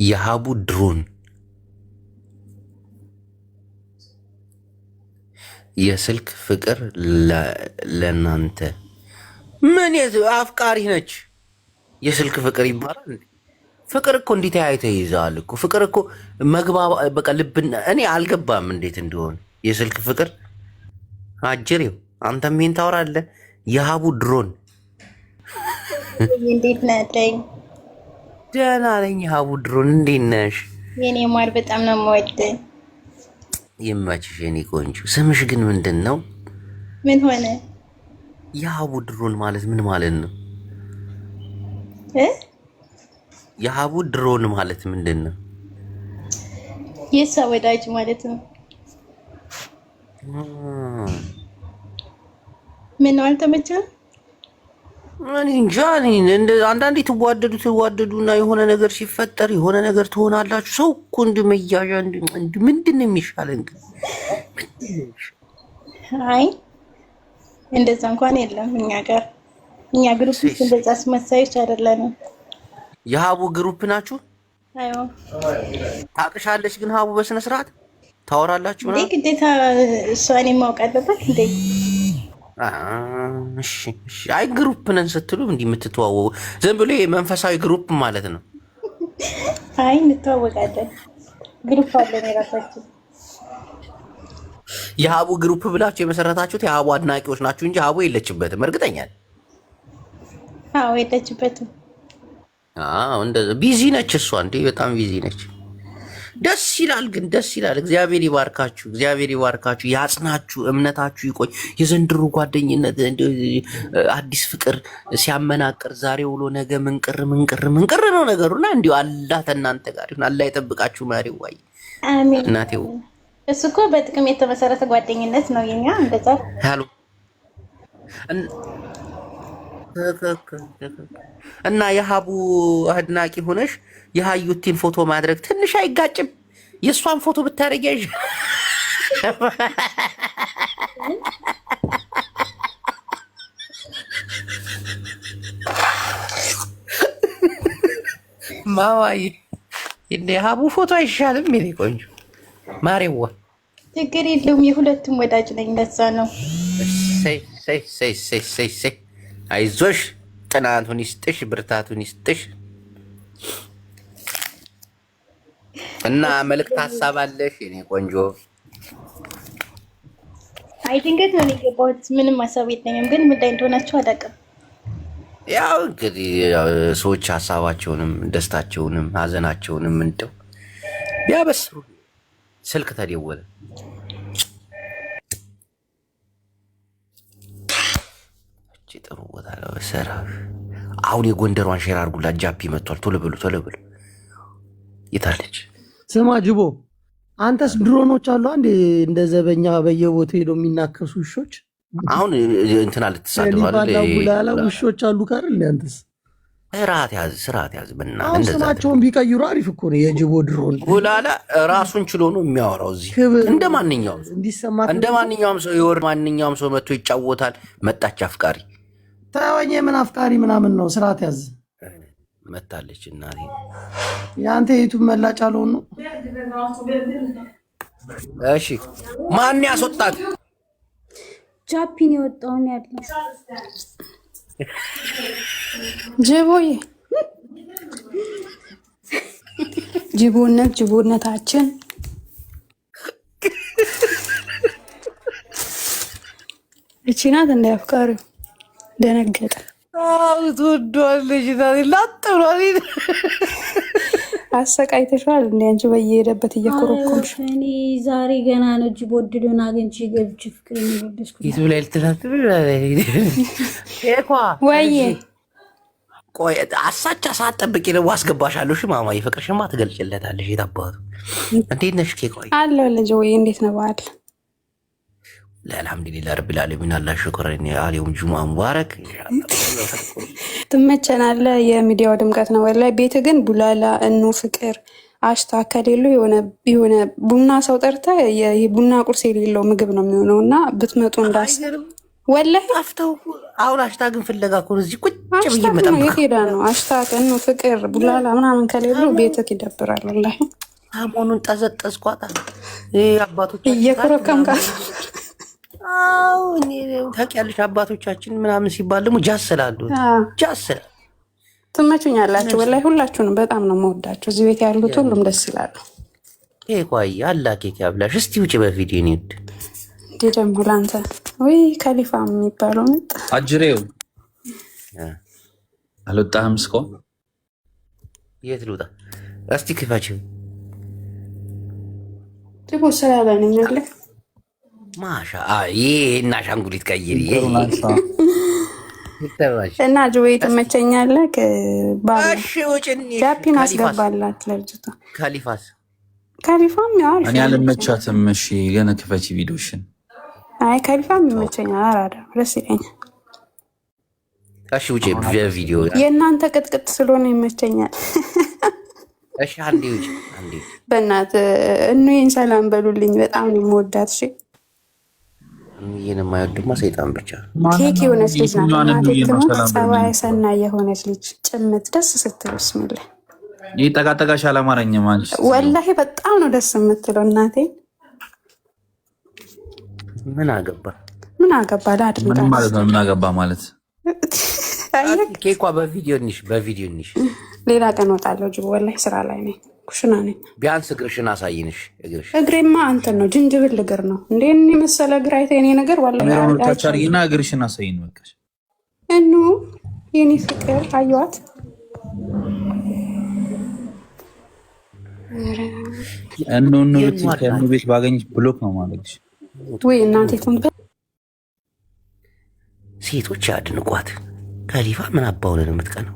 Speaker 1: የሀቡ ድሮን የስልክ ፍቅር ለናንተ ምን አፍቃሪ ነች? የስልክ ፍቅር ይባላል? ፍቅር እኮ እንዲህ ተያይተህ ይዘዋል እኮ። ፍቅር እኮ መግባባ በቃ ልብን እኔ አልገባም እንዴት እንደሆነ የስልክ ፍቅር። አጅሬው አንተም ይሄን ታወራለህ? የሀቡ ድሮን
Speaker 11: እንዴት ነህ?
Speaker 1: ደህና ነኝ። የሀቡ ድሮን እንዴት ነሽ?
Speaker 11: የኔ ማር በጣም ነው የምወደው።
Speaker 1: ይመችሽ የኔ ቆንጆ። ስምሽ ግን ምንድን ነው?
Speaker 11: ምን ሆነ?
Speaker 1: የሀቡ ድሮን ማለት ምን ማለት ነው? የሀቡ ድሮን ማለት ምንድን ነው?
Speaker 11: የሷ ወዳጅ ማለት ነው። ምን ነው አልተመቸም?
Speaker 1: እኔ እንጃ። አንዳንዴ ትዋደዱና የሆነ ነገር ሲፈጠር የሆነ ነገር ትሆናላችሁ። ሰው እኮ እንደመያዣ ምንድን ነው የሚሻለን?
Speaker 11: አይ እንደዛ እንኳን የለም እኛ ጋር። እኛ ግሩፕ ውስጥ እንደዛ አስመሳዮች አይደለንም።
Speaker 1: የሀቡ ግሩፕ ናችሁ?
Speaker 11: አዎ።
Speaker 1: ታውቅሻለች ግን ሀቡ በስነ ስርዓት ታወራላችሁ ነው?
Speaker 11: ግዴታ እሷን ማወቅ አለበት እንዴ?
Speaker 1: እሺ አይ ግሩፕ ነን ስትሉ እንዲህ የምትተዋወቁ ዝም ብሎ መንፈሳዊ ግሩፕ ማለት ነው?
Speaker 11: አይ እንተዋወቃለን። ግሩፕ አለን የራሳችን።
Speaker 1: የሀቡ ግሩፕ ብላችሁ የመሰረታችሁት የሀቡ አድናቂዎች ናችሁ እንጂ ሀቡ የለችበትም። እርግጠኛ ነኝ።
Speaker 11: አዎ የለችበትም።
Speaker 1: እንደዛ ቢዚ ነች እሷ። እንዴ በጣም ቢዚ ነች። ደስ ይላል ግን ደስ ይላል። እግዚአብሔር ይባርካችሁ፣ እግዚአብሔር ይባርካችሁ፣ ያጽናችሁ፣ እምነታችሁ ይቆይ። የዘንድሮ ጓደኝነት አዲስ ፍቅር ሲያመናቅር ዛሬ ውሎ ነገ ምንቅር ነው ነገሩና እንዲሁ አላህ ከእናንተ ጋር ይሁን። አላህ ይጠብቃችሁ። ማሪው ወይ
Speaker 11: አሜን።
Speaker 1: እናቴው
Speaker 11: እሱ እኮ በጥቅም የተመሰረተ ጓደኝነት ነው የኛ። እንደዛ
Speaker 1: ሃሎ እና የሀቡ አድናቂ ሆነሽ የሀዩቲን ፎቶ ማድረግ ትንሽ አይጋጭም? የእሷን ፎቶ ብታደርጊያለሽ? ማዋይ እንደ ሀቡ ፎቶ አይሻልም? የኔ ቆንጆ ማሬዋ
Speaker 11: ችግር የለውም። የሁለቱም ወዳጅ ነኝ። ለዛ ነው።
Speaker 1: አይዞሽ፣ ጥናቱን ይስጥሽ፣ ብርታቱን ይስጥሽ። እና መልእክት ሀሳብ አለሽ የኔ ቆንጆ?
Speaker 11: አይ ድንገት ነው የገባሁት። ምንም ሀሳብ የለኝም፣ ግን ምን ላይ እንደሆናችሁ አላውቅም።
Speaker 1: ያው እንግዲህ ሰዎች ሀሳባቸውንም ደስታቸውንም ሀዘናቸውንም እንደው ቢያበስሩ ስልክ ተደወለ። እቺ ጥሩ ቦታ ነው ሰራ። አሁን የጎንደሯን ሼር አድርጉላት። ጃፒ መጥቷል። ቶሎ ብሉ ቶሎ ብሉ። የታለች?
Speaker 5: ስማ ጅቦ፣ አንተስ ድሮኖች አሉ አንዴ እንደ ዘበኛ በየቦታው ሄደው የሚናከሱ ውሾች?
Speaker 1: አሁን እንትና ልትሳደባለ
Speaker 5: ቡላላ ውሾች አሉ ካርል። አንተስ
Speaker 1: ስርዓት ያዝ በእናትህ።
Speaker 5: አሁን ስማቸውን ቢቀይሩ አሪፍ እኮ ነው። የጅቦ ድሮን
Speaker 1: ቡላላ ራሱን ችሎ ነው የሚያወራው። እዚህ እንደ ማንኛውም ሰው የወር ማንኛውም ሰው መጥቶ ይጫወታል። መጣች አፍቃሪ
Speaker 5: ታወኝ ምን አፍቃሪ ምናምን ነው። ስርዓት ያዝ።
Speaker 1: መታለች እናቴ።
Speaker 5: የአንተ የዩቱብ መላጫ አልሆን ነው።
Speaker 1: እሺ ማን ያስወጣት?
Speaker 9: ጃፒን የወጣውን ያለው ጅቦዬ፣ ጅቦነታችን እቺ ናት። እንደ አፍቃሪው ደነገጠ።
Speaker 5: ትወዷለች ላጥ ብሏል።
Speaker 9: አሰቃይተሽዋል እንደ አንቺ በየሄደበት እየኮረኮምሽ።
Speaker 10: እኔ ዛሬ ገና ነው ጅቦ እድሉን አግኝቼ ገብቼ ፍቅር የሚወደስኩ
Speaker 1: ይቱ ላይ ልትላትብ ወይ ቆይ አሳቻ ሰዓት ጠብቄ ነው አስገባሻለሁ። እሺ ማማ የፍቅርሽማ ትገልጭለታለሽ። የታባቱ እንዴት ነሽ? ቆይ
Speaker 9: አለው ልጅ ወይ እንዴት ነው በዓል?
Speaker 1: ለአልሐምዱሊላህ ረቢል ዓለሚን አላህ ሽክረን አለይኩም ጁሙአ ሙባረክ።
Speaker 9: ትመቸናለህ። የሚዲያው ድምቀት ነው ወላሂ። ቤት ግን ቡላላ እኑ ፍቅር አሽታ ከሌሉ የሆነ ቡና ሰው ጠርተ ቡና ቁርስ የሌለው ምግብ ነው የሚሆነው። እና ብትመጡ እንዳስ ወላሂ
Speaker 1: አፍተው አሁን አሽታ ግን ፍለጋ እኮ እዚህ ቁጭ ብዬ መጣም
Speaker 9: ሄዳ ነው። አሽታ ከእኑ ፍቅር ቡላላ ምናምን ከሌሉ ቤትክ ይደብራል ወላሂ።
Speaker 1: ሰሞኑን ጠዘጠዝኳታ አባቶች
Speaker 9: እየኮረከምካ
Speaker 1: ታውቂያለሽ። አባቶቻችን ምናምን ሲባል ደግሞ ጃስላሉ ጃስላ
Speaker 9: ትመቹኛላችሁ ወላሂ። ሁላችሁንም በጣም ነው የምወዳችሁ። እዚህ ቤት ያሉት ሁሉም ደስ ይላሉ።
Speaker 1: ቆይ አላ ኬክ ያብላሽ። እስቲ ውጭ በቪዲዮ ኒድ
Speaker 9: እንዴ ደግሞ ላንተ ወይ ከሊፋ የሚባለው ንጥ
Speaker 12: አጅሬው አልወጣህም እስካሁን?
Speaker 1: የት ልውጣ? እስቲ ክፈችው።
Speaker 9: ጅቦ ስላለ ነኝ አለ
Speaker 1: ማሻ ይሄና አሻንጉሊት ቀይሪ
Speaker 9: እና ጅቦ ትመቸኛለህ። ጃፒን አስገባላት ለልጅቷ። ከሊፋም ያው
Speaker 12: እኔ አልመቻትም። እሺ ገና ክፈች ቪዲዮሽን።
Speaker 9: አይ ከሊፋም ይመቸኛል። አራዳ ደስ ይለኛል።
Speaker 1: እሺ ውጪ በቪዲዮ
Speaker 9: የእናንተ ቅጥቅጥ ስለሆነ ይመቸኛል።
Speaker 1: እሺ አንዴ ውጪ አንዴ።
Speaker 9: በእናትህ እኑዬን ሰላም በሉልኝ። በጣም ነው የምወዳት። እሺ
Speaker 1: ይሄን የማይወድማ ሰይጣን ብቻ።
Speaker 9: ኬክ የሆነች ልጅ ናት። ጸባይ ሰናይ የሆነች ልጅ ጭምት ደስ ስትል ብስምላ
Speaker 12: ይህ ጠቃጠቃሽ አላማረኝም። አንቺ
Speaker 9: ወላሂ በጣም ነው ደስ የምትለው። እናቴ
Speaker 1: ምን አገባ
Speaker 9: ላድምጣት።
Speaker 12: ምን ማለት ነው? ምን አገባ ማለት
Speaker 1: ኬኳ በቪዲዮ እንሽ
Speaker 9: ሌላ ቀን ወጣለሁ። ጅቦ ወላሂ ስራ ላይ ነኝ፣ ኩሽና ነኝ።
Speaker 1: ቢያንስ እግርሽን አሳይንሽ።
Speaker 9: እግሬማ አንተን ነው ጅንጅብል እግር ነው እንዴ? እኔ መሰለ እግር አይተህ የኔ ነገር ወላሂ
Speaker 12: ታቻሪና እግርሽን አሳይን በቃ።
Speaker 9: እኑ የኔ ፍቅር አየዋት።
Speaker 12: እኑ ቤት ባገኝሽ ብሎክ ነው ማለትሽ
Speaker 9: ወይ? እናቴ
Speaker 1: ሴቶች ያድንቋት። ከሊፋ ምን አባውለ ነው የምትቀነው?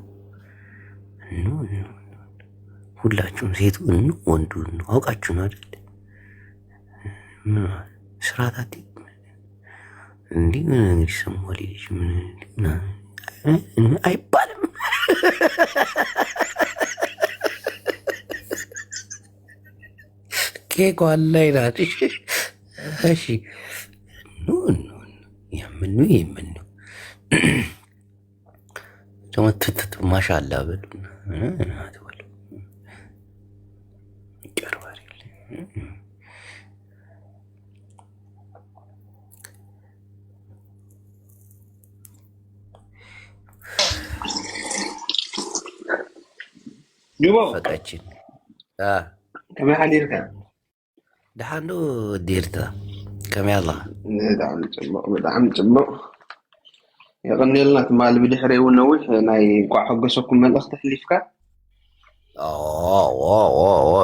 Speaker 1: ሁላችሁም ሴቱ ወንዱ አውቃችሁ ነው አይደል? ስራታት እንዲህ ምን እንግዲህ ሰሞሊ ልጅ ምን አይባልም። ኬኳ ላይ ናት። እሺ የምኑ ተመትተት ማሻአላ በሉ ፈቃችን
Speaker 13: كما حاليرك
Speaker 1: دحانو ديرتا كما يلا
Speaker 13: دعم جمع يغني لنا تمال بدحري ونوح ناي قاع حقسكم ملخت حليفك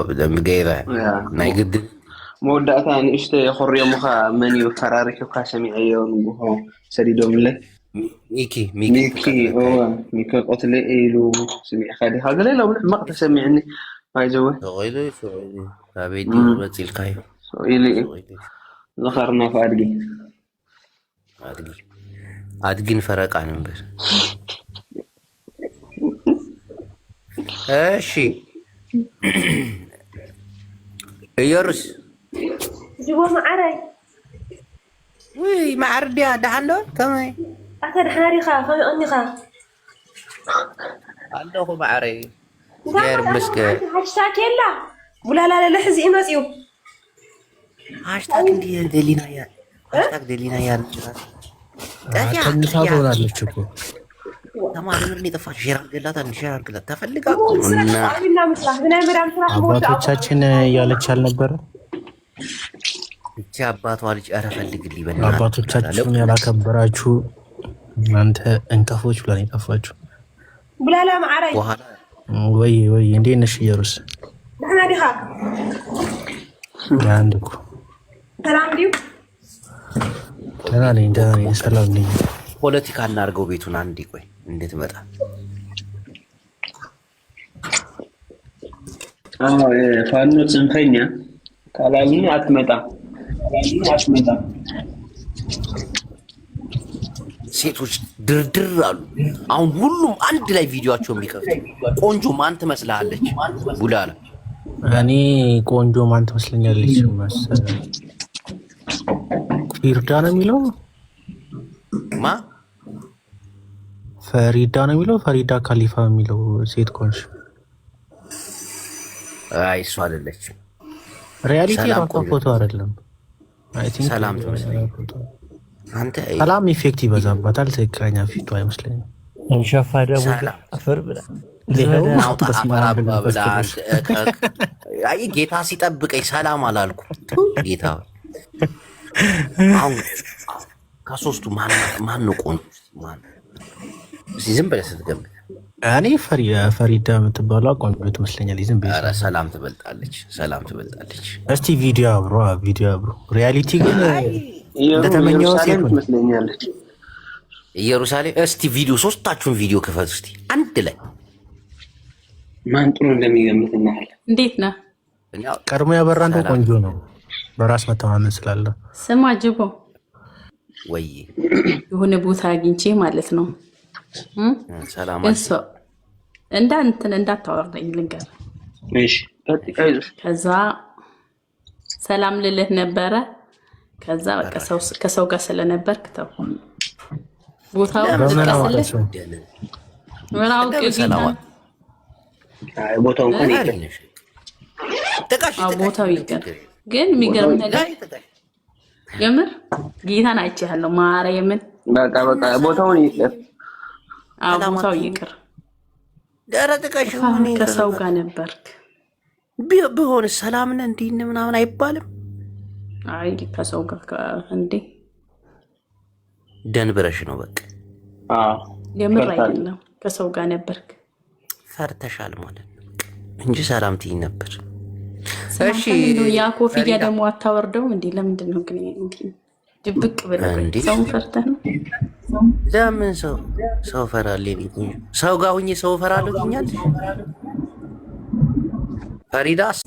Speaker 1: بدم غيره ناي قد
Speaker 13: مودعتا ان اشتي خريه مخا مني فرارك كاسمعيون بو سريدو مله ميكي قتلي ايلو سمع خالي هذا لا لو ما تسمعني هاي زوي
Speaker 1: غيلي فابيدي بتيل كاي
Speaker 13: سويلي ذكرنا فادقي
Speaker 1: አድግን ፈረቃ ነበር እሺ እየሩስ
Speaker 2: جوا معري
Speaker 1: وي معردي دحندو كمي
Speaker 2: اكد حاري خا خي اني خا
Speaker 1: عندو معري غير مسك
Speaker 2: هاشتاج يلا ولا لا لا لحزي امسيو
Speaker 1: هاشتاج دلينا يا هاشتاج دلينا يا
Speaker 5: ተንሳቶላለች እኮ
Speaker 1: ተማሪ ምን ይጠፋሽ ሸራርግላት አንሸራርግላት ተፈልጋ
Speaker 5: አባቶቻችን ያለች አልነበረ
Speaker 1: ብቻ አባቷ ልጅ ኧረ ፈልግልኝ በእናትህ
Speaker 5: አባቶቻችሁን ያላከበራችሁ እናንተ እንከፎች ብለን የጠፋችሁ
Speaker 2: ብላላ ማዕራይ
Speaker 5: ወይ እንዴት ነሽ ኢየሩስ
Speaker 2: ደህና ዲኻ
Speaker 5: ያንድኩ
Speaker 2: ሰላም ዲው
Speaker 5: ደህና ነኝ ሰላም ነኝ
Speaker 1: ፖለቲካ እናርገው ቤቱን አንዴ ቆይ እንድትመጣ
Speaker 13: ፋኖ ጽንፈኛ ካላልን አትመጣ
Speaker 1: ሴቶች ድርድር አሉ አሁን ሁሉም አንድ ላይ ቪዲዮአቸው የሚከፍቱ ቆንጆ ማን ትመስላለች ቡላላ
Speaker 5: እኔ ቆንጆ ማን ትመስለኛለች መሰለኝ ፈሪዳ ነው የሚለው
Speaker 1: ማ
Speaker 5: ፈሪዳ ነው የሚለው ፈሪዳ ካሊፋ የሚለው ሴት ኮንሽ
Speaker 1: አይ እሷ አይደለችም
Speaker 5: ሪያሊቲ ራሱ ፎቶ አይደለም አይ ቲንክ
Speaker 1: ሰላም ትመስለኝ አንተ
Speaker 5: ሰላም ኢፌክት ይበዛባታል ትክክለኛ ፊቱ አይመስለኝም እንሻፋ ደግሞ አፈር ብላ
Speaker 1: አይ ጌታ ሲጠብቀኝ ሰላም አላልኩም ጌታ አሁን ከሶስቱ ማን ነው ቆንጆ ማን ዝም ብለህ ስትገምት
Speaker 5: እኔ ፈሪዳ የምትባለው ቆንጆ ትመስለኛለች ዝም ብለህ
Speaker 1: ኧረ ሰላም ትበልጣለች
Speaker 5: እስቲ ቪዲዮ አብሮ ሪያሊቲ ግን እንደተመኘው ሴት
Speaker 13: ትመስለኛለች
Speaker 1: ኢየሩሳሌም እስቲ ቪዲዮ ሶስታችሁን ቪዲዮ ክፈቱ እስቲ አንድ ላይ
Speaker 13: ማን ጥሩ እንደሚገምት እናያለን
Speaker 7: እንዴት ነህ
Speaker 5: ቀድሞ ያበራንተ ቆንጆ ነው በራስ መተማመን ስላለ
Speaker 7: ስማ ጅቦ
Speaker 1: ወይ
Speaker 7: የሆነ ቦታ አግኝቼ ማለት ነው
Speaker 1: ሰላም
Speaker 7: እሱ እንዳታወርደኝ ልንገር
Speaker 13: እሺ
Speaker 7: ከዛ ሰላም ልልህ ነበረ ከዛ በቃ ከሰው ጋር ስለነበርክ ተው ቦታው ተቀስልህ ወራው
Speaker 13: ቦታው እንኳን
Speaker 7: ቦታው ይቀር ግን የሚገርም ነገር የምር ጌታን አይቻለሁ ማርያምን
Speaker 13: በቃ ቦታውን ይቀር
Speaker 7: ቦታው ይቀር
Speaker 1: ደረጥቀሽ
Speaker 7: ከሰው ጋር ነበርክ
Speaker 1: ቢሆን ሰላም ነን እንዴ ምናምን አይባልም
Speaker 7: አይ ከሰው ጋር እንዴ
Speaker 1: ደንብረሽ ነው በቃ
Speaker 7: የምር አይደለም ከሰው ጋር ነበርክ
Speaker 1: ፈርተሻል ማለት ነው እንጂ ሰላም ትይ ነበር
Speaker 7: እሺ ያ ኮፍያ ደግሞ አታወርደው እንዴ ለምንድን ነው ግን ድብቅ ብለህ ሰው ፈርተህ ነው
Speaker 1: ለምን ሰው ፈራለኝ ሰው ጋር ሁኚ ሰው ፈራለሁ ትኛለሽ ፈሪዳስ